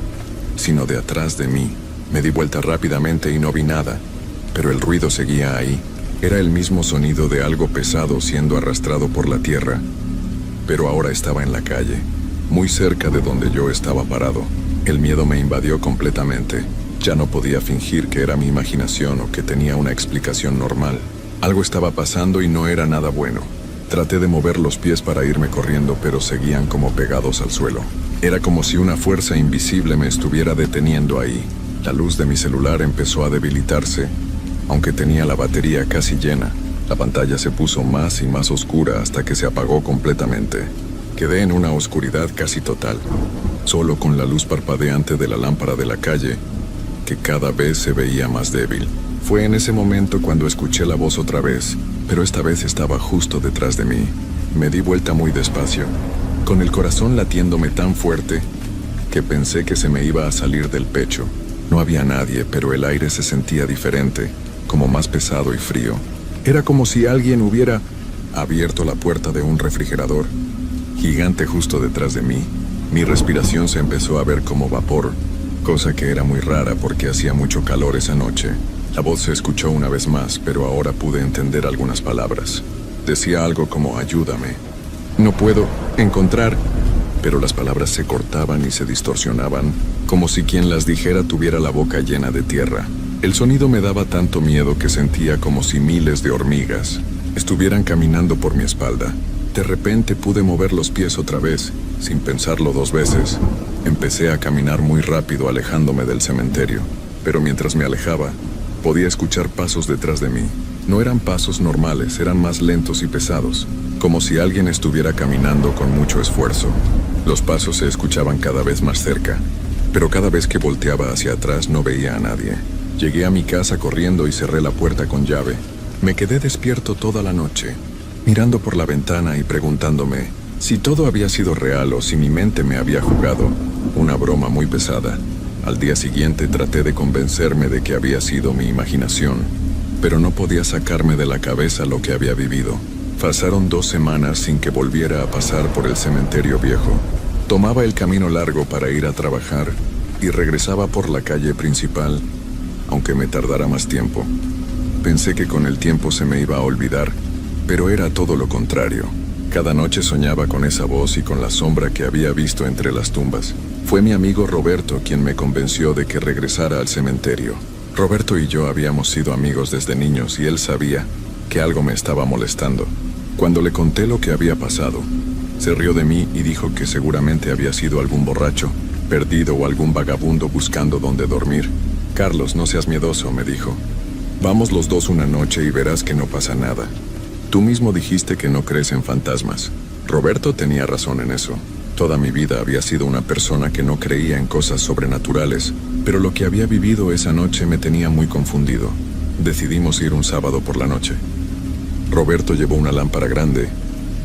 sino de atrás de mí. Me di vuelta rápidamente y no vi nada, pero el ruido seguía ahí. Era el mismo sonido de algo pesado siendo arrastrado por la tierra, pero ahora estaba en la calle, muy cerca de donde yo estaba parado. El miedo me invadió completamente. Ya no podía fingir que era mi imaginación o que tenía una explicación normal. Algo estaba pasando y no era nada bueno. Traté de mover los pies para irme corriendo, pero seguían como pegados al suelo. Era como si una fuerza invisible me estuviera deteniendo ahí. La luz de mi celular empezó a debilitarse, aunque tenía la batería casi llena. La pantalla se puso más y más oscura hasta que se apagó completamente. Quedé en una oscuridad casi total, solo con la luz parpadeante de la lámpara de la calle, que cada vez se veía más débil. Fue en ese momento cuando escuché la voz otra vez, pero esta vez estaba justo detrás de mí. Me di vuelta muy despacio, con el corazón latiéndome tan fuerte que pensé que se me iba a salir del pecho. No había nadie, pero el aire se sentía diferente, como más pesado y frío. Era como si alguien hubiera abierto la puerta de un refrigerador gigante justo detrás de mí. Mi respiración se empezó a ver como vapor, cosa que era muy rara porque hacía mucho calor esa noche. La voz se escuchó una vez más, pero ahora pude entender algunas palabras. Decía algo como ayúdame. No puedo encontrar, pero las palabras se cortaban y se distorsionaban, como si quien las dijera tuviera la boca llena de tierra. El sonido me daba tanto miedo que sentía como si miles de hormigas estuvieran caminando por mi espalda. De repente pude mover los pies otra vez, sin pensarlo 2 veces. Empecé a caminar muy rápido alejándome del cementerio, pero mientras me alejaba, podía escuchar pasos detrás de mí. No eran pasos normales, eran más lentos y pesados, como si alguien estuviera caminando con mucho esfuerzo. Los pasos se escuchaban cada vez más cerca, pero cada vez que volteaba hacia atrás no veía a nadie. Llegué a mi casa corriendo y cerré la puerta con llave. Me quedé despierto toda la noche, mirando por la ventana y preguntándome si todo había sido real o si mi mente me había jugado una broma muy pesada. Al día siguiente traté de convencerme de que había sido mi imaginación, pero no podía sacarme de la cabeza lo que había vivido. Pasaron 2 semanas sin que volviera a pasar por el cementerio viejo. Tomaba el camino largo para ir a trabajar y regresaba por la calle principal, aunque me tardara más tiempo. Pensé que con el tiempo se me iba a olvidar, pero era todo lo contrario. Cada noche soñaba con esa voz y con la sombra que había visto entre las tumbas. Fue mi amigo Roberto quien me convenció de que regresara al cementerio. Roberto y yo habíamos sido amigos desde niños y él sabía que algo me estaba molestando. Cuando le conté lo que había pasado, se rió de mí y dijo que seguramente había sido algún borracho, perdido o algún vagabundo buscando dónde dormir. Carlos, no seas miedoso, me dijo. Vamos los dos una noche y verás que no pasa nada. Tú mismo dijiste que no crees en fantasmas. Roberto tenía razón en eso. Toda mi vida había sido una persona que no creía en cosas sobrenaturales, pero lo que había vivido esa noche me tenía muy confundido. Decidimos ir un sábado por la noche. Roberto llevó una lámpara grande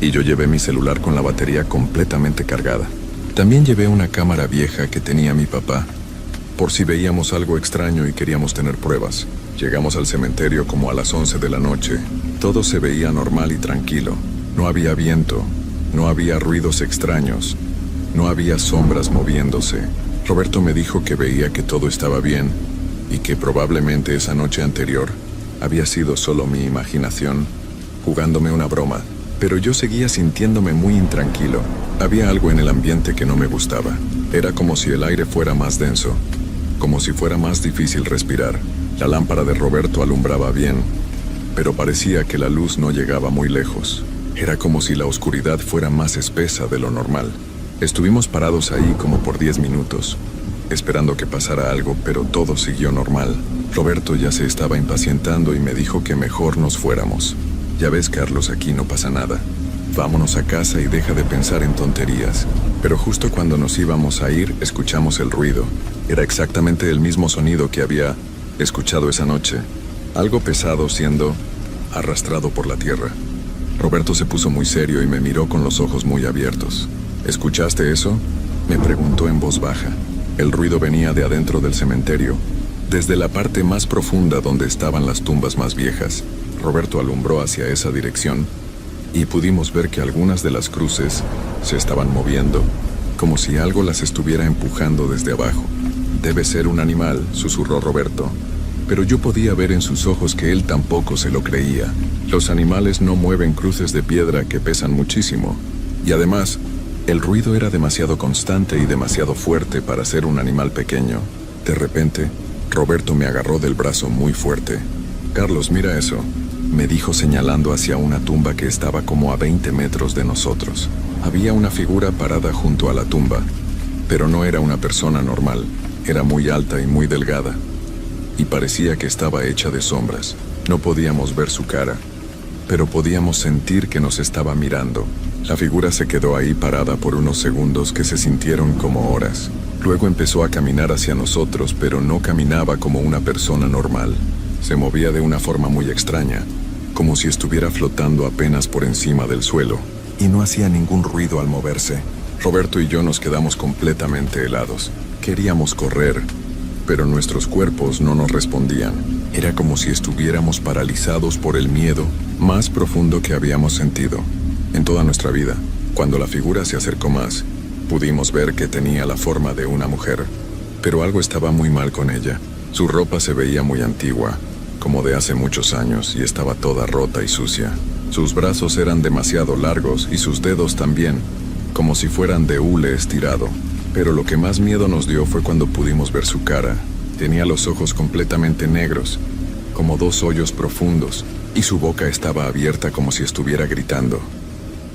y yo llevé mi celular con la batería completamente cargada. También llevé una cámara vieja que tenía mi papá, por si veíamos algo extraño y queríamos tener pruebas. Llegamos al cementerio como a las 11 de la noche. Todo se veía normal y tranquilo. No había viento, no había ruidos extraños, no había sombras moviéndose. Roberto me dijo que veía que todo estaba bien y que probablemente esa noche anterior había sido solo mi imaginación, jugándome una broma. Pero yo seguía sintiéndome muy intranquilo. Había algo en el ambiente que no me gustaba. Era como si el aire fuera más denso, como si fuera más difícil respirar. La lámpara de Roberto alumbraba bien, pero parecía que la luz no llegaba muy lejos. Era como si la oscuridad fuera más espesa de lo normal. Estuvimos parados ahí como por 10 minutos, esperando que pasara algo, pero todo siguió normal. Roberto ya se estaba impacientando y me dijo que mejor nos fuéramos. Ya ves, Carlos, aquí no pasa nada. Vámonos a casa y deja de pensar en tonterías. Pero justo cuando nos íbamos a ir, escuchamos el ruido. Era exactamente el mismo sonido que había escuchado esa noche. Algo pesado siendo arrastrado por la tierra. Roberto se puso muy serio y me miró con los ojos muy abiertos. ¿Escuchaste eso?, me preguntó en voz baja. El ruido venía de adentro del cementerio, desde la parte más profunda donde estaban las tumbas más viejas. Roberto alumbró hacia esa dirección y pudimos ver que algunas de las cruces se estaban moviendo, como si algo las estuviera empujando desde abajo. Debe ser un animal, susurró Roberto, pero yo podía ver en sus ojos que él tampoco se lo creía. Los animales no mueven cruces de piedra que pesan muchísimo, y además, el ruido era demasiado constante y demasiado fuerte para ser un animal pequeño. De repente, Roberto me agarró del brazo muy fuerte. «Carlos, mira eso», me dijo señalando hacia una tumba que estaba como a 20 metros de nosotros. Había una figura parada junto a la tumba, pero no era una persona normal. Era muy alta y muy delgada, y parecía que estaba hecha de sombras. No podíamos ver su cara, pero podíamos sentir que nos estaba mirando. La figura se quedó ahí parada por unos segundos que se sintieron como horas. Luego empezó a caminar hacia nosotros, pero no caminaba como una persona normal. Se movía de una forma muy extraña, como si estuviera flotando apenas por encima del suelo, y no hacía ningún ruido al moverse. Roberto y yo nos quedamos completamente helados. Queríamos correr, pero nuestros cuerpos no nos respondían. Era como si estuviéramos paralizados por el miedo más profundo que habíamos sentido en toda nuestra vida. Cuando la figura se acercó más, pudimos ver que tenía la forma de una mujer, pero algo estaba muy mal con ella. Su ropa se veía muy antigua, como de hace muchos años, y estaba toda rota y sucia. Sus brazos eran demasiado largos y sus dedos también, como si fueran de hule estirado. Pero lo que más miedo nos dio fue cuando pudimos ver su cara. Tenía los ojos completamente negros, como 2 hoyos profundos, y su boca estaba abierta como si estuviera gritando,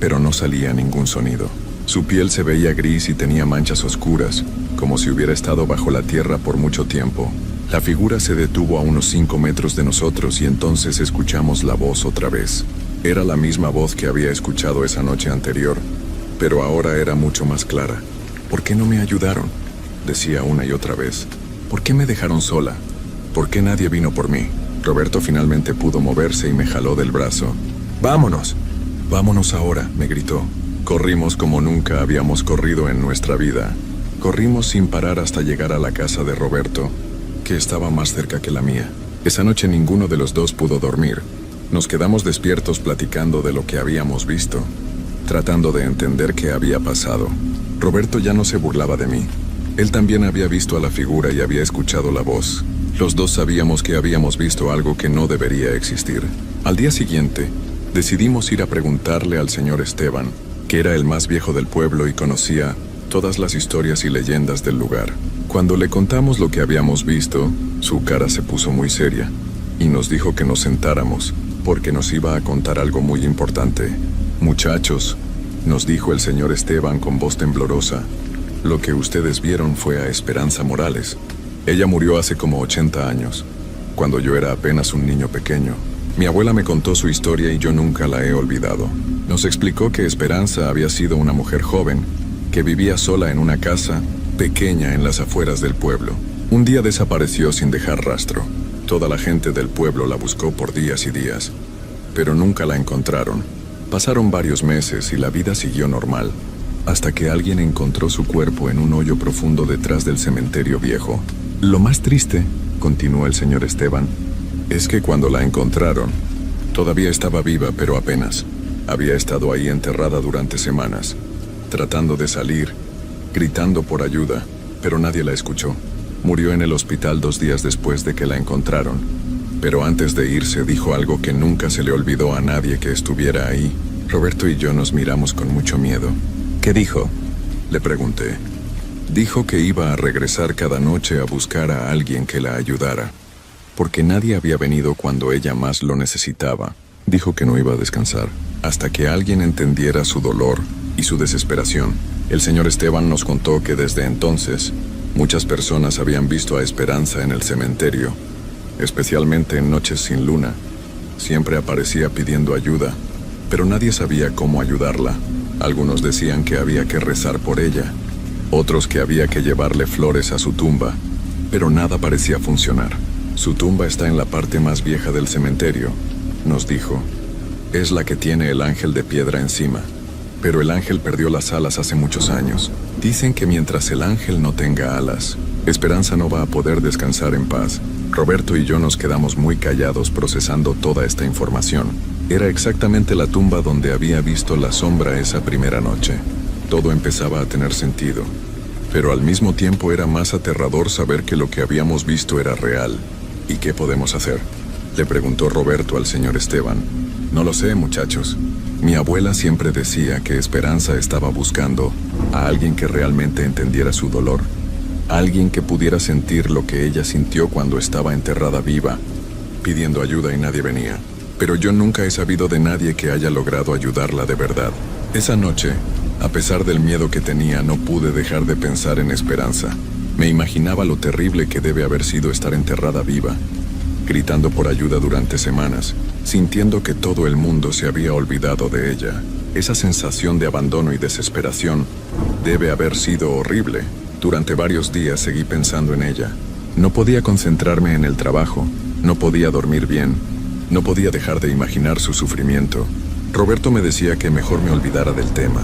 pero no salía ningún sonido. Su piel se veía gris y tenía manchas oscuras, como si hubiera estado bajo la tierra por mucho tiempo. La figura se detuvo a unos 5 metros de nosotros y entonces escuchamos la voz otra vez. Era la misma voz que había escuchado esa noche anterior, pero ahora era mucho más clara. «¿Por qué no me ayudaron?», decía una y otra vez. «¿Por qué me dejaron sola? ¿Por qué nadie vino por mí?». Roberto finalmente pudo moverse y me jaló del brazo. «¡Vámonos! ¡Vámonos ahora!», me gritó. Corrimos como nunca habíamos corrido en nuestra vida. Corrimos sin parar hasta llegar a la casa de Roberto, que estaba más cerca que la mía. Esa noche ninguno de los dos pudo dormir. Nos quedamos despiertos platicando de lo que habíamos visto, tratando de entender qué había pasado. Roberto ya no se burlaba de mí. Él también había visto a la figura y había escuchado la voz. Los dos sabíamos que habíamos visto algo que no debería existir. Al día siguiente, decidimos ir a preguntarle al señor Esteban, que era el más viejo del pueblo y conocía todas las historias y leyendas del lugar. Cuando le contamos lo que habíamos visto, su cara se puso muy seria y nos dijo que nos sentáramos, porque nos iba a contar algo muy importante. «Muchachos», nos dijo el señor Esteban con voz temblorosa, «lo que ustedes vieron fue a Esperanza Morales. Ella murió hace como 80 años, cuando yo era apenas un niño pequeño. Mi abuela me contó su historia y yo nunca la he olvidado. Nos explicó que Esperanza había sido una mujer joven, que vivía sola en una casa pequeña en las afueras del pueblo. Un día desapareció sin dejar rastro. Toda la gente del pueblo la buscó por días y días, pero nunca la encontraron. Pasaron varios meses y la vida siguió normal, hasta que alguien encontró su cuerpo en un hoyo profundo detrás del cementerio viejo. Lo más triste», continuó el señor Esteban, «es que cuando la encontraron, todavía estaba viva, pero apenas. Había estado ahí enterrada durante semanas, tratando de salir, gritando por ayuda, pero nadie la escuchó. Murió en el hospital 2 días después de que la encontraron, pero antes de irse dijo algo que nunca se le olvidó a nadie que estuviera ahí». Roberto y yo nos miramos con mucho miedo. «¿Qué dijo?», le pregunté. «Dijo que iba a regresar cada noche a buscar a alguien que la ayudara. porque nadie había venido cuando ella más lo necesitaba. Dijo que no iba a descansar hasta que alguien entendiera su dolor y su desesperación. El señor Esteban nos contó que desde entonces muchas personas habían visto a Esperanza en el cementerio, especialmente en noches sin luna. Siempre aparecía pidiendo ayuda, pero nadie sabía cómo ayudarla. Algunos decían que había que rezar por ella, otros que había que llevarle flores a su tumba, pero nada parecía funcionar. Su tumba está en la parte más vieja del cementerio, nos dijo. Es la que tiene el ángel de piedra encima, pero el ángel perdió las alas hace muchos años. Dicen que mientras el ángel no tenga alas, Esperanza no va a poder descansar en paz. Roberto y yo nos quedamos muy callados procesando toda esta información. Era exactamente la tumba donde había visto la sombra esa primera noche. Todo empezaba a tener sentido, pero al mismo tiempo era más aterrador saber que lo que habíamos visto era real. ¿Y qué podemos hacer?, le preguntó Roberto al señor Esteban. No lo sé, muchachos. Mi abuela siempre decía que Esperanza estaba buscando a alguien que realmente entendiera su dolor, alguien que pudiera sentir lo que ella sintió cuando estaba enterrada viva, pidiendo ayuda y nadie venía. Pero yo nunca he sabido de nadie que haya logrado ayudarla de verdad. Esa noche, a pesar del miedo que tenía, no pude dejar de pensar en Esperanza. Me imaginaba lo terrible que debe haber sido estar enterrada viva, gritando por ayuda durante semanas, sintiendo que todo el mundo se había olvidado de ella. Esa sensación de abandono y desesperación debe haber sido horrible. Durante varios días seguí pensando en ella. No podía concentrarme en el trabajo, no podía dormir bien, no podía dejar de imaginar su sufrimiento. Roberto me decía que mejor me olvidara del tema,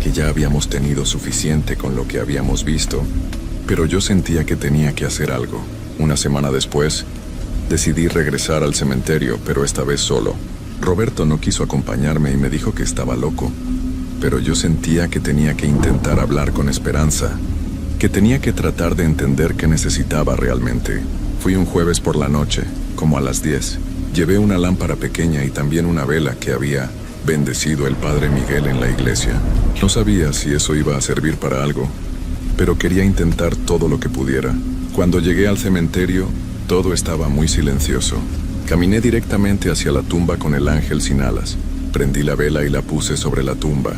que ya habíamos tenido suficiente con lo que habíamos visto, pero yo sentía que tenía que hacer algo. Una semana después, decidí regresar al cementerio, pero esta vez solo. Roberto no quiso acompañarme y me dijo que estaba loco, pero yo sentía que tenía que intentar hablar con Esperanza, que tenía que tratar de entender qué necesitaba realmente. Fui un jueves por la noche, como a las 10. Llevé una lámpara pequeña y también una vela que había bendecido el padre Miguel en la iglesia. No sabía si eso iba a servir para algo, pero quería intentar todo lo que pudiera. Cuando llegué al cementerio, todo estaba muy silencioso. Caminé directamente hacia la tumba con el ángel sin alas. Prendí la vela y la puse sobre la tumba,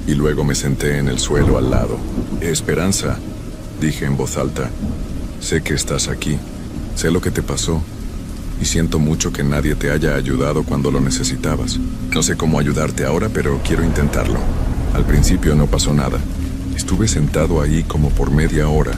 y luego me senté en el suelo al lado. Esperanza, dije en voz alta, sé que estás aquí, sé lo que te pasó, y siento mucho que nadie te haya ayudado cuando lo necesitabas. No sé cómo ayudarte ahora, pero quiero intentarlo. Al principio no pasó nada. Estuve sentado ahí como por media hora,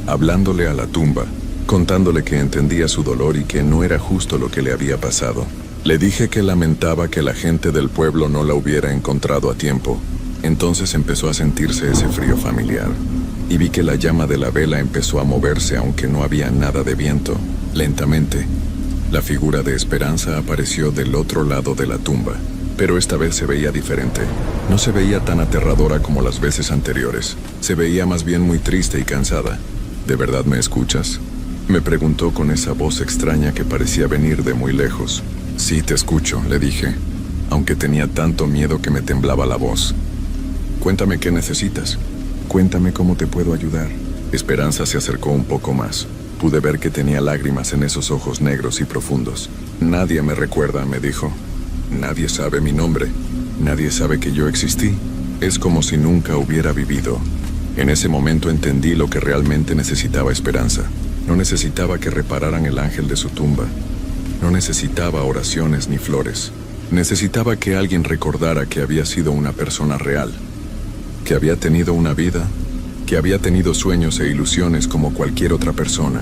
hablándole a la tumba, contándole que entendía su dolor y que no era justo lo que le había pasado. Le dije que lamentaba que la gente del pueblo no la hubiera encontrado a tiempo. Entonces empezó a sentirse ese frío familiar, y vi que la llama de la vela empezó a moverse aunque no había nada de viento. Lentamente, la figura de Esperanza apareció del otro lado de la tumba, pero esta vez se veía diferente. No se veía tan aterradora como las veces anteriores. Se veía más bien muy triste y cansada. ¿De verdad me escuchas?, me preguntó con esa voz extraña que parecía venir de muy lejos. Sí, te escucho, le dije, aunque tenía tanto miedo que me temblaba la voz. Cuéntame qué necesitas. Cuéntame cómo te puedo ayudar. Esperanza se acercó un poco más. Pude ver que tenía lágrimas en esos ojos negros y profundos. Nadie me recuerda, me dijo. Nadie sabe mi nombre. Nadie sabe que yo existí. Es como si nunca hubiera vivido. En ese momento entendí lo que realmente necesitaba Esperanza. No necesitaba que repararan el ángel de su tumba. No necesitaba oraciones ni flores. Necesitaba que alguien recordara que había sido una persona real, que había tenido una vida, que había tenido sueños e ilusiones como cualquier otra persona.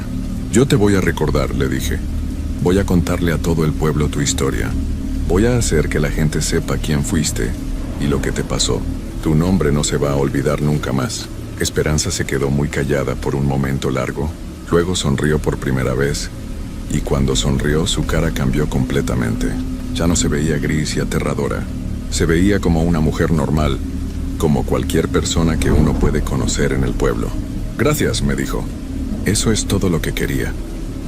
Yo te voy a recordar, le dije. Voy a contarle a todo el pueblo tu historia. Voy a hacer que la gente sepa quién fuiste y lo que te pasó. Tu nombre no se va a olvidar nunca más. Esperanza se quedó muy callada por un momento largo. Luego sonrió por primera vez, y cuando sonrió su cara cambió completamente. Ya no se veía gris y aterradora. Se veía como una mujer normal, como cualquier persona que uno puede conocer en el pueblo. Gracias, me dijo. Eso es todo lo que quería.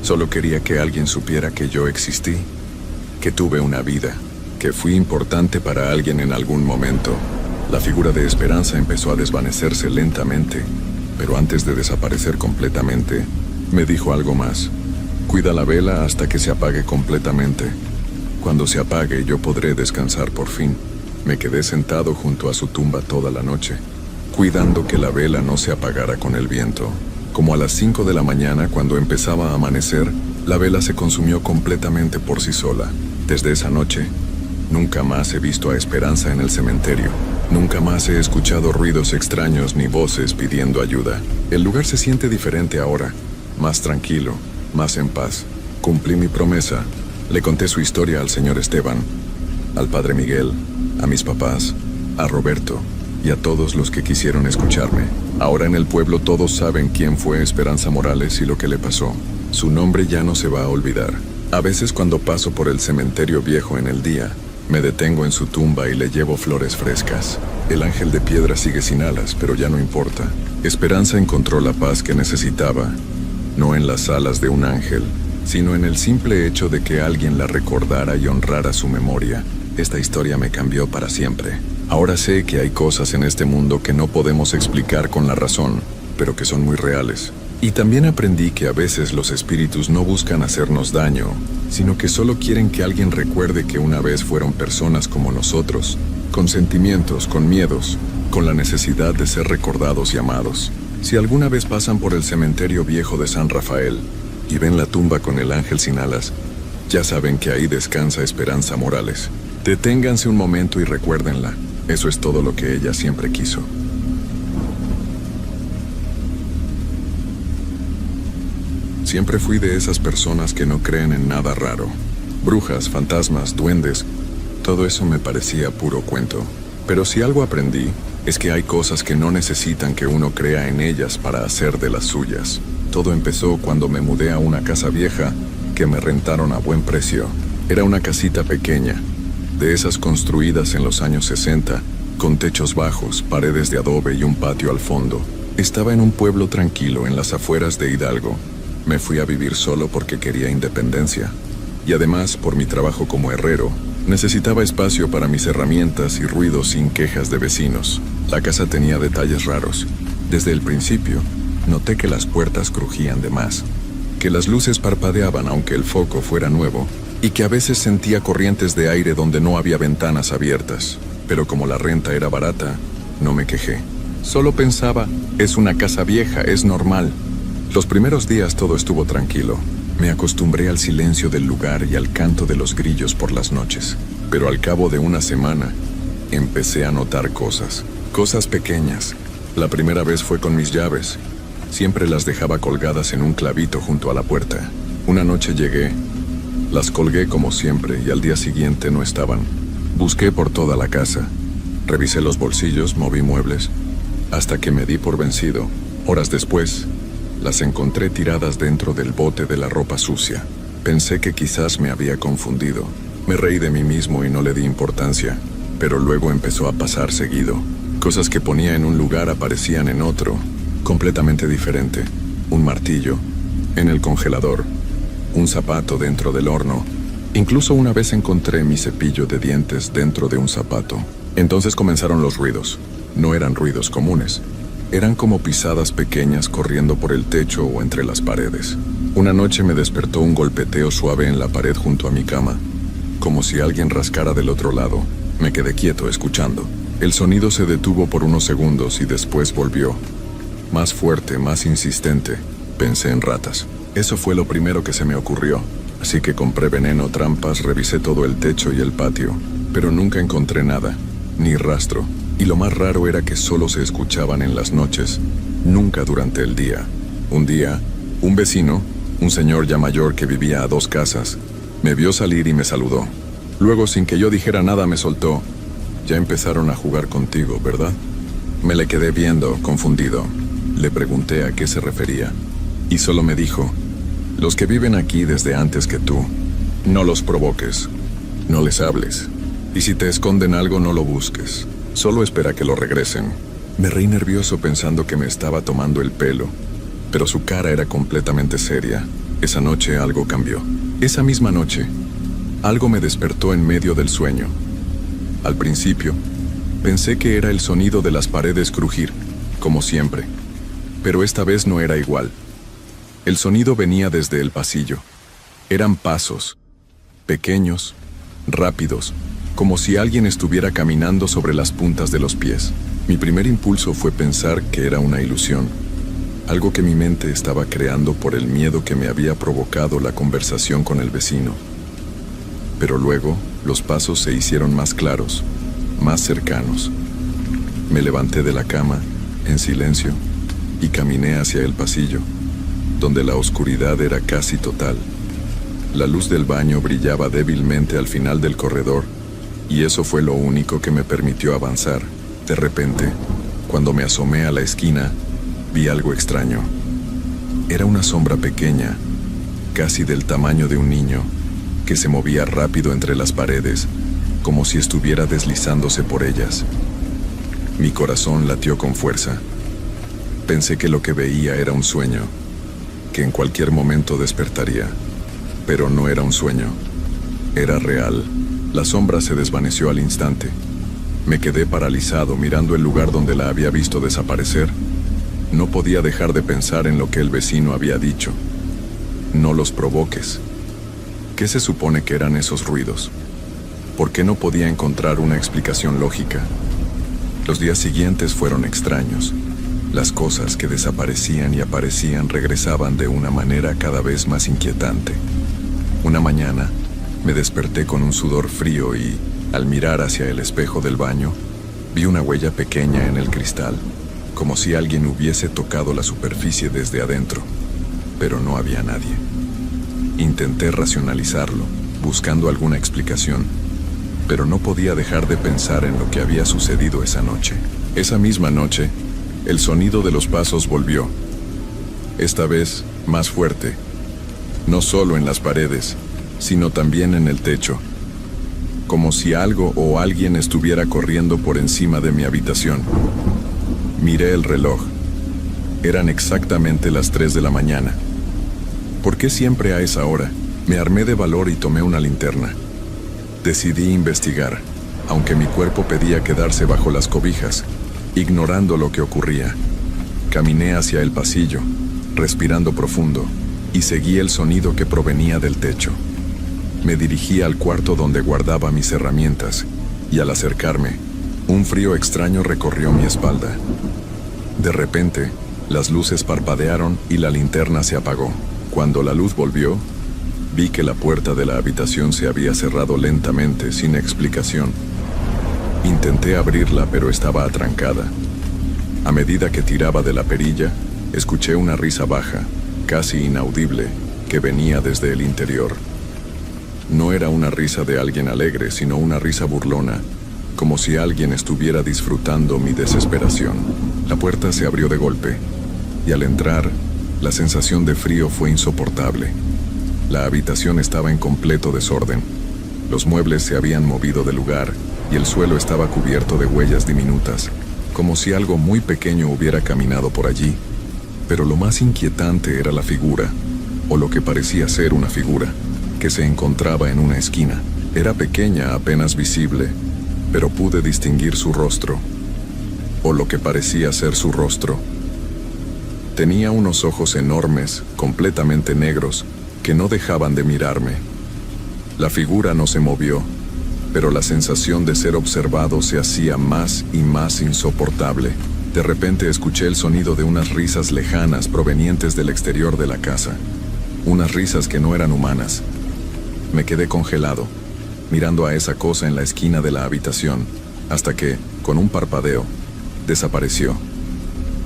Solo quería que alguien supiera que yo existí, que tuve una vida, que fui importante para alguien en algún momento. La figura de Esperanza empezó a desvanecerse lentamente, pero antes de desaparecer completamente, me dijo algo más. Cuida la vela hasta que se apague completamente. Cuando se apague, yo podré descansar por fin. Me quedé sentado junto a su tumba toda la noche, cuidando que la vela no se apagara con el viento. Como a las 5 de la mañana, cuando empezaba a amanecer, la vela se consumió completamente por sí sola. Desde esa noche, nunca más he visto a Esperanza en el cementerio. Nunca más he escuchado ruidos extraños ni voces pidiendo ayuda. El lugar se siente diferente ahora, más tranquilo, más en paz. Cumplí mi promesa. Le conté su historia al señor Esteban, al padre Miguel, a mis papás, a Roberto y a todos los que quisieron escucharme. Ahora en el pueblo todos saben quién fue Esperanza Morales y lo que le pasó. Su nombre ya no se va a olvidar. A veces cuando paso por el cementerio viejo en el día, me detengo en su tumba y le llevo flores frescas. El ángel de piedra sigue sin alas, pero ya no importa. Esperanza encontró la paz que necesitaba, no en las alas de un ángel, sino en el simple hecho de que alguien la recordara y honrara su memoria. Esta historia me cambió para siempre. Ahora sé que hay cosas en este mundo que no podemos explicar con la razón, pero que son muy reales. Y también aprendí que a veces los espíritus no buscan hacernos daño, sino que solo quieren que alguien recuerde que una vez fueron personas como nosotros, con sentimientos, con miedos, con la necesidad de ser recordados y amados. Si alguna vez pasan por el cementerio viejo de San Rafael y ven la tumba con el ángel sin alas, ya saben que ahí descansa Esperanza Morales. Deténganse un momento y recuérdenla. Eso es todo lo que ella siempre quiso. Siempre fui de esas personas que no creen en nada raro. Brujas, fantasmas, duendes, todo eso me parecía puro cuento. Pero si algo aprendí, es que hay cosas que no necesitan que uno crea en ellas para hacer de las suyas. Todo empezó cuando me mudé a una casa vieja que me rentaron a buen precio. Era una casita pequeña, de esas construidas en los años 60, con techos bajos, paredes de adobe y un patio al fondo. Estaba en un pueblo tranquilo en las afueras de Hidalgo. Me fui a vivir solo porque quería independencia. Y además, por mi trabajo como herrero, necesitaba espacio para mis herramientas y ruido sin quejas de vecinos. La casa tenía detalles raros. Desde el principio, noté que las puertas crujían de más, que las luces parpadeaban aunque el foco fuera nuevo, y que a veces sentía corrientes de aire donde no había ventanas abiertas. Pero como la renta era barata, no me quejé. Solo pensaba, es una casa vieja, es normal. Los primeros días todo estuvo tranquilo. Me acostumbré al silencio del lugar y al canto de los grillos por las noches. Pero al cabo de una semana, empecé a notar cosas pequeñas. La primera vez fue con mis llaves. Siempre las dejaba colgadas en un clavito junto a la puerta. Una noche llegué, las colgué como siempre y al día siguiente no estaban. Busqué por toda la casa. Revisé los bolsillos, moví muebles, hasta que me di por vencido. Horas después, las encontré tiradas dentro del bote de la ropa sucia. Pensé que quizás me había confundido. Me reí de mí mismo y no le di importancia, pero luego empezó a pasar seguido. Cosas que ponía en un lugar aparecían en otro, completamente diferente. Un martillo en el congelador, un zapato dentro del horno. Incluso una vez encontré mi cepillo de dientes dentro de un zapato. Entonces comenzaron los ruidos. No eran ruidos comunes. Eran como pisadas pequeñas corriendo por el techo o entre las paredes. Una noche me despertó un golpeteo suave en la pared junto a mi cama, como si alguien rascara del otro lado. Me quedé quieto escuchando. El sonido se detuvo por unos segundos y después volvió. Más fuerte, más insistente. Pensé en ratas. Eso fue lo primero que se me ocurrió. Así que compré veneno, trampas, revisé todo el techo y el patio. Pero nunca encontré nada, ni rastro. Y lo más raro era que solo se escuchaban en las noches, nunca durante el día. Un día, un vecino, un señor ya mayor que vivía a 2 casas, me vio salir y me saludó. Luego, sin que yo dijera nada, me soltó. Ya empezaron a jugar contigo, ¿verdad? Me le quedé viendo, confundido. Le pregunté a qué se refería. Y solo me dijo, los que viven aquí desde antes que tú, no los provoques, no les hables. Y si te esconden algo, no lo busques. Solo espera que lo regresen. Me reí nervioso pensando que me estaba tomando el pelo, pero su cara era completamente seria. Esa noche algo cambió. Esa misma noche, algo me despertó en medio del sueño. Al principio, pensé que era el sonido de las paredes crujir, como siempre. Pero esta vez no era igual. El sonido venía desde el pasillo, Eran pasos, pequeños, rápidos, como si alguien estuviera caminando sobre las puntas de los pies. Mi primer impulso fue pensar que era una ilusión, algo que mi mente estaba creando por el miedo que me había provocado la conversación con el vecino. Pero luego, los pasos se hicieron más claros, más cercanos. Me levanté de la cama, en silencio, y caminé hacia el pasillo, donde la oscuridad era casi total. La luz del baño brillaba débilmente al final del corredor, y eso fue lo único que me permitió avanzar. De repente, cuando me asomé a la esquina, vi algo extraño. Era una sombra pequeña, casi del tamaño de un niño, que se movía rápido entre las paredes, como si estuviera deslizándose por ellas. Mi corazón latió con fuerza. Pensé que lo que veía era un sueño, que en cualquier momento despertaría. Pero no era un sueño. Era real. La sombra se desvaneció al instante. Me quedé paralizado mirando el lugar donde la había visto desaparecer. No podía dejar de pensar en lo que el vecino había dicho. No los provoques. ¿Qué se supone que eran esos ruidos? ¿Por qué no podía encontrar una explicación lógica? Los días siguientes fueron extraños. Las cosas que desaparecían y aparecían regresaban de una manera cada vez más inquietante. Una mañana, me desperté con un sudor frío y, al mirar hacia el espejo del baño, vi una huella pequeña en el cristal, como si alguien hubiese tocado la superficie desde adentro, pero no había nadie. Intenté racionalizarlo, buscando alguna explicación, pero no podía dejar de pensar en lo que había sucedido esa noche. Esa misma noche, el sonido de los pasos volvió, esta vez más fuerte, no solo en las paredes, sino también en el techo, como si algo o alguien estuviera corriendo por encima de mi habitación. Miré el reloj. Eran exactamente las 3 de la mañana. ¿Por qué siempre a esa hora? Me armé de valor y tomé una linterna. Decidí investigar, aunque mi cuerpo pedía quedarse bajo las cobijas, ignorando lo que ocurría. Caminé hacia el pasillo, respirando profundo, y seguí el sonido que provenía del techo. Me dirigí al cuarto donde guardaba mis herramientas, y al acercarme, un frío extraño recorrió mi espalda. De repente, las luces parpadearon y la linterna se apagó. Cuando la luz volvió, vi que la puerta de la habitación se había cerrado lentamente, sin explicación. Intenté abrirla, pero estaba atrancada. A medida que tiraba de la perilla, escuché una risa baja, casi inaudible, que venía desde el interior. No era una risa de alguien alegre, sino una risa burlona, como si alguien estuviera disfrutando mi desesperación. La puerta se abrió de golpe, y al entrar, la sensación de frío fue insoportable. La habitación estaba en completo desorden. Los muebles se habían movido de lugar, y el suelo estaba cubierto de huellas diminutas, como si algo muy pequeño hubiera caminado por allí. Pero lo más inquietante era la figura, o lo que parecía ser una figura, que se encontraba en una esquina. Era pequeña, apenas visible, pero pude distinguir su rostro, o lo que parecía ser su rostro. Tenía unos ojos enormes, completamente negros, que no dejaban de mirarme. La figura no se movió, pero la sensación de ser observado se hacía más y más insoportable. De repente escuché el sonido de unas risas lejanas provenientes del exterior de la casa. Unas risas que no eran humanas. Me quedé congelado, mirando a esa cosa en la esquina de la habitación, hasta que, con un parpadeo, desapareció.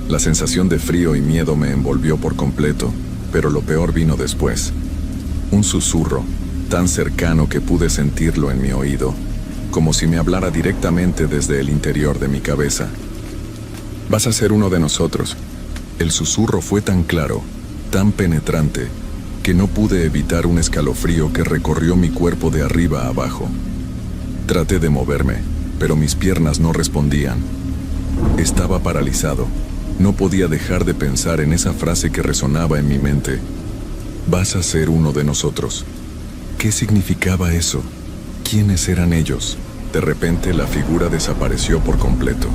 La sensación de frío y miedo me envolvió por completo, pero lo peor vino después. Un susurro, tan cercano que pude sentirlo en mi oído, como si me hablara directamente desde el interior de mi cabeza. «Vas a ser uno de nosotros». El susurro fue tan claro, tan penetrante, que no pude evitar un escalofrío que recorrió mi cuerpo de arriba a abajo. Traté de moverme, pero mis piernas no respondían. Estaba paralizado. No podía dejar de pensar en esa frase que resonaba en mi mente. «Vas a ser uno de nosotros». ¿Qué significaba eso? ¿Quiénes eran ellos? De repente la figura desapareció por completo.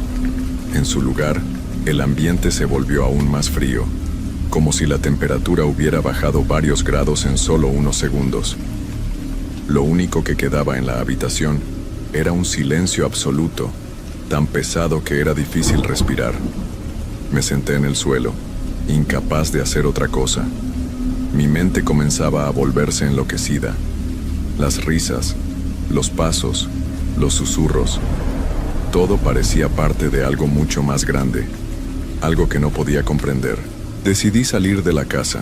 En su lugar, el ambiente se volvió aún más frío, como si la temperatura hubiera bajado varios grados en solo unos segundos. Lo único que quedaba en la habitación era un silencio absoluto, tan pesado que era difícil respirar. Me senté en el suelo, incapaz de hacer otra cosa. Mi mente comenzaba a volverse enloquecida. Las risas, los pasos, los susurros, todo parecía parte de algo mucho más grande, algo que no podía comprender. Decidí salir de la casa.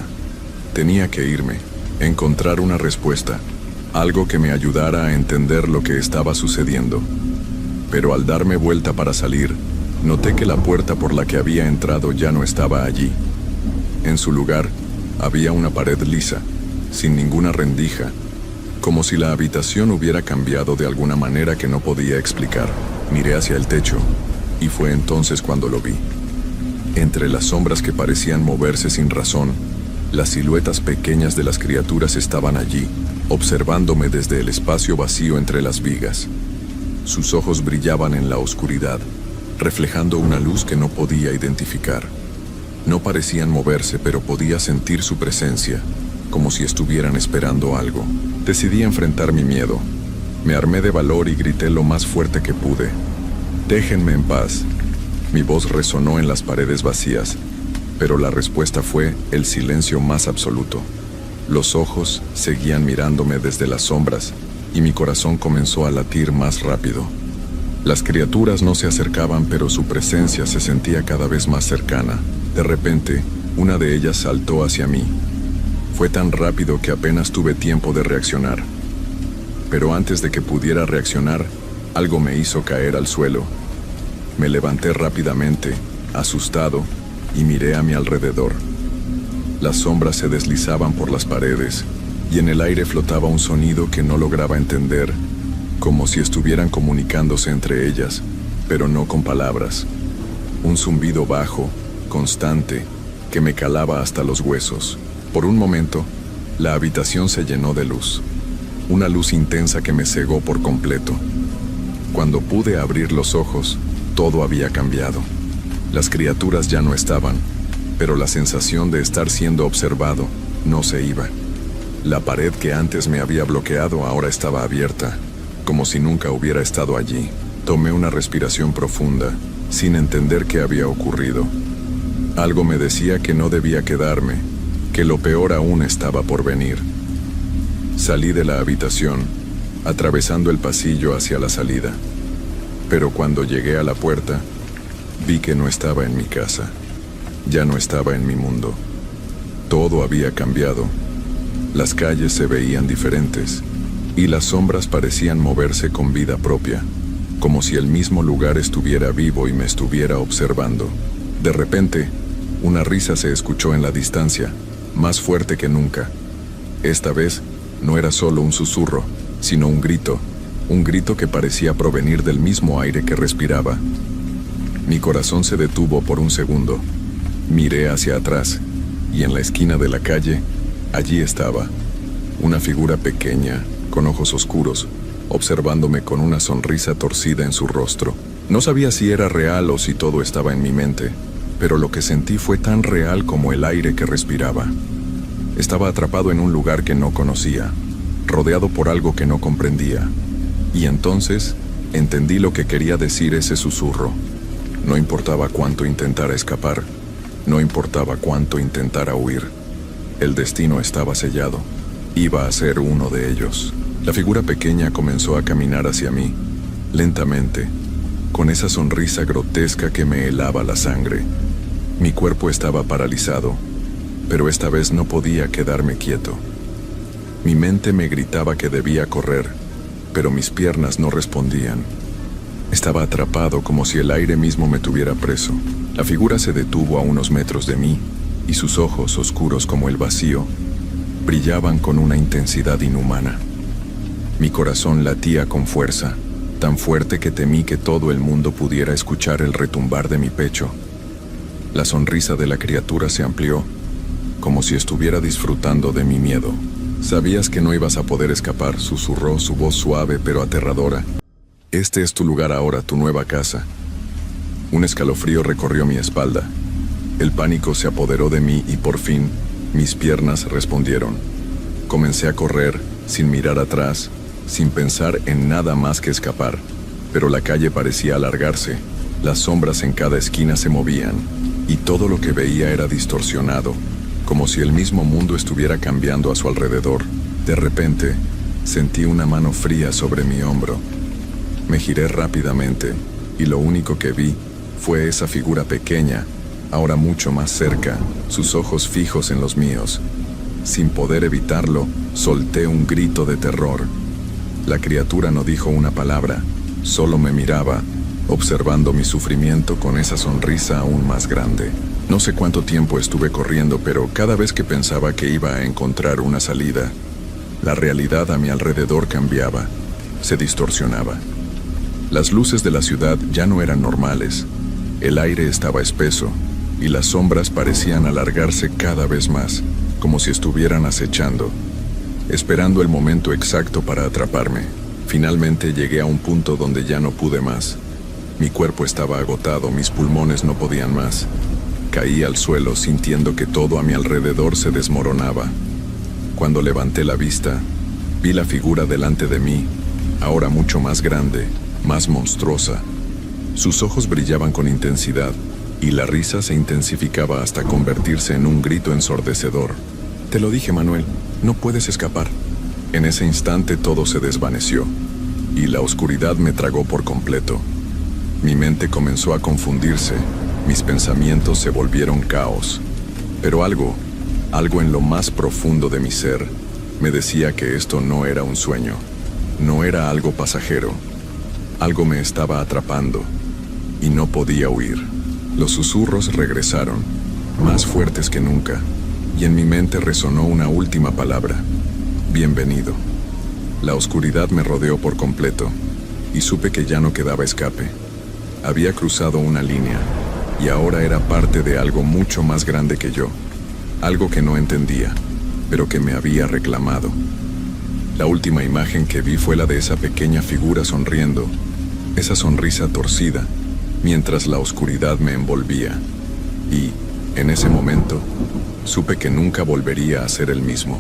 Tenía que irme, encontrar una respuesta, algo que me ayudara a entender lo que estaba sucediendo. Pero al darme vuelta para salir, noté que la puerta por la que había entrado ya no estaba allí. En su lugar, había una pared lisa, sin ninguna rendija, como si la habitación hubiera cambiado de alguna manera que no podía explicar. Miré hacia el techo, y fue entonces cuando lo vi. Entre las sombras que parecían moverse sin razón, las siluetas pequeñas de las criaturas estaban allí, observándome desde el espacio vacío entre las vigas. Sus ojos brillaban en la oscuridad, reflejando una luz que no podía identificar. No parecían moverse, pero podía sentir su presencia, como si estuvieran esperando algo. Decidí enfrentar mi miedo. Me armé de valor y grité lo más fuerte que pude. «Déjenme en paz». Mi voz resonó en las paredes vacías, pero la respuesta fue el silencio más absoluto. Los ojos seguían mirándome desde las sombras, y mi corazón comenzó a latir más rápido. Las criaturas no se acercaban, pero su presencia se sentía cada vez más cercana. De repente, una de ellas saltó hacia mí. Fue tan rápido que apenas tuve tiempo de reaccionar. Pero antes de que pudiera reaccionar, algo me hizo caer al suelo. Me levanté rápidamente, asustado, y miré a mi alrededor. Las sombras se deslizaban por las paredes, y en el aire flotaba un sonido que no lograba entender, como si estuvieran comunicándose entre ellas, pero no con palabras. Un zumbido bajo, constante, que me calaba hasta los huesos. Por un momento, la habitación se llenó de luz. Una luz intensa que me cegó por completo. Cuando pude abrir los ojos, todo había cambiado. Las criaturas ya no estaban, pero la sensación de estar siendo observado no se iba. La pared que antes me había bloqueado ahora estaba abierta, como si nunca hubiera estado allí. Tomé una respiración profunda, sin entender qué había ocurrido. Algo me decía que no debía quedarme, que lo peor aún estaba por venir. Salí de la habitación, atravesando el pasillo hacia la salida. Pero cuando llegué a la puerta, vi que no estaba en mi casa. Ya no estaba en mi mundo. Todo había cambiado. Las calles se veían diferentes, y las sombras parecían moverse con vida propia, como si el mismo lugar estuviera vivo y me estuviera observando. De repente, una risa se escuchó en la distancia, más fuerte que nunca. Esta vez, no era solo un susurro, sino un grito que parecía provenir del mismo aire que respiraba. Mi corazón se detuvo por un segundo. Miré hacia atrás, y en la esquina de la calle, allí estaba, una figura pequeña, con ojos oscuros, observándome con una sonrisa torcida en su rostro. No sabía si era real o si todo estaba en mi mente, pero lo que sentí fue tan real como el aire que respiraba. Estaba atrapado en un lugar que no conocía, rodeado por algo que no comprendía. Y entonces entendí lo que quería decir ese susurro. No importaba cuánto intentara escapar, no importaba cuánto intentara huir. El destino estaba sellado. Iba a ser uno de ellos. La figura pequeña comenzó a caminar hacia mí, lentamente, con esa sonrisa grotesca que me helaba la sangre. Mi cuerpo estaba paralizado, pero esta vez no podía quedarme quieto. Mi mente me gritaba que debía correr, pero mis piernas no respondían. Estaba atrapado como si el aire mismo me tuviera preso. La figura se detuvo a unos metros de mí, y sus ojos, oscuros como el vacío, brillaban con una intensidad inhumana. Mi corazón latía con fuerza, tan fuerte que temí que todo el mundo pudiera escuchar el retumbar de mi pecho. La sonrisa de la criatura se amplió, como si estuviera disfrutando de mi miedo. «Sabías que no ibas a poder escapar», susurró, su voz suave pero aterradora. «Este es tu lugar ahora, tu nueva casa». Un escalofrío recorrió mi espalda. El pánico se apoderó de mí y por fin, mis piernas respondieron. Comencé a correr, sin mirar atrás, sin pensar en nada más que escapar. Pero la calle parecía alargarse, las sombras en cada esquina se movían, y todo lo que veía era distorsionado, como si el mismo mundo estuviera cambiando a su alrededor. De repente, sentí una mano fría sobre mi hombro. Me giré rápidamente, y lo único que vi fue esa figura pequeña, ahora mucho más cerca, sus ojos fijos en los míos. Sin poder evitarlo, solté un grito de terror. La criatura no dijo una palabra, solo me miraba, observando mi sufrimiento con esa sonrisa aún más grande. No sé cuánto tiempo estuve corriendo, pero cada vez que pensaba que iba a encontrar una salida, la realidad a mi alrededor cambiaba, se distorsionaba. Las luces de la ciudad ya no eran normales, el aire estaba espeso, y las sombras parecían alargarse cada vez más, como si estuvieran acechando, esperando el momento exacto para atraparme. Finalmente llegué a un punto donde ya no pude más. Mi cuerpo estaba agotado, mis pulmones no podían más. Caí al suelo sintiendo que todo a mi alrededor se desmoronaba. Cuando levanté la vista, vi la figura delante de mí, ahora mucho más grande, más monstruosa. Sus ojos brillaban con intensidad, y la risa se intensificaba hasta convertirse en un grito ensordecedor. Te lo dije, Manuel, no puedes escapar. En ese instante todo se desvaneció, y la oscuridad me tragó por completo. Mi mente comenzó a confundirse, mis pensamientos se volvieron caos. Pero algo en lo más profundo de mi ser, me decía que esto no era un sueño, no era algo pasajero. Algo me estaba atrapando, y no podía huir. Los susurros regresaron, más fuertes que nunca, y en mi mente resonó una última palabra: bienvenido. La oscuridad me rodeó por completo, y supe que ya no quedaba escape. Había cruzado una línea, y ahora era parte de algo mucho más grande que yo, algo que no entendía, pero que me había reclamado. La última imagen que vi fue la de esa pequeña figura sonriendo, esa sonrisa torcida, mientras la oscuridad me envolvía. Y, en ese momento, supe que nunca volvería a ser el mismo.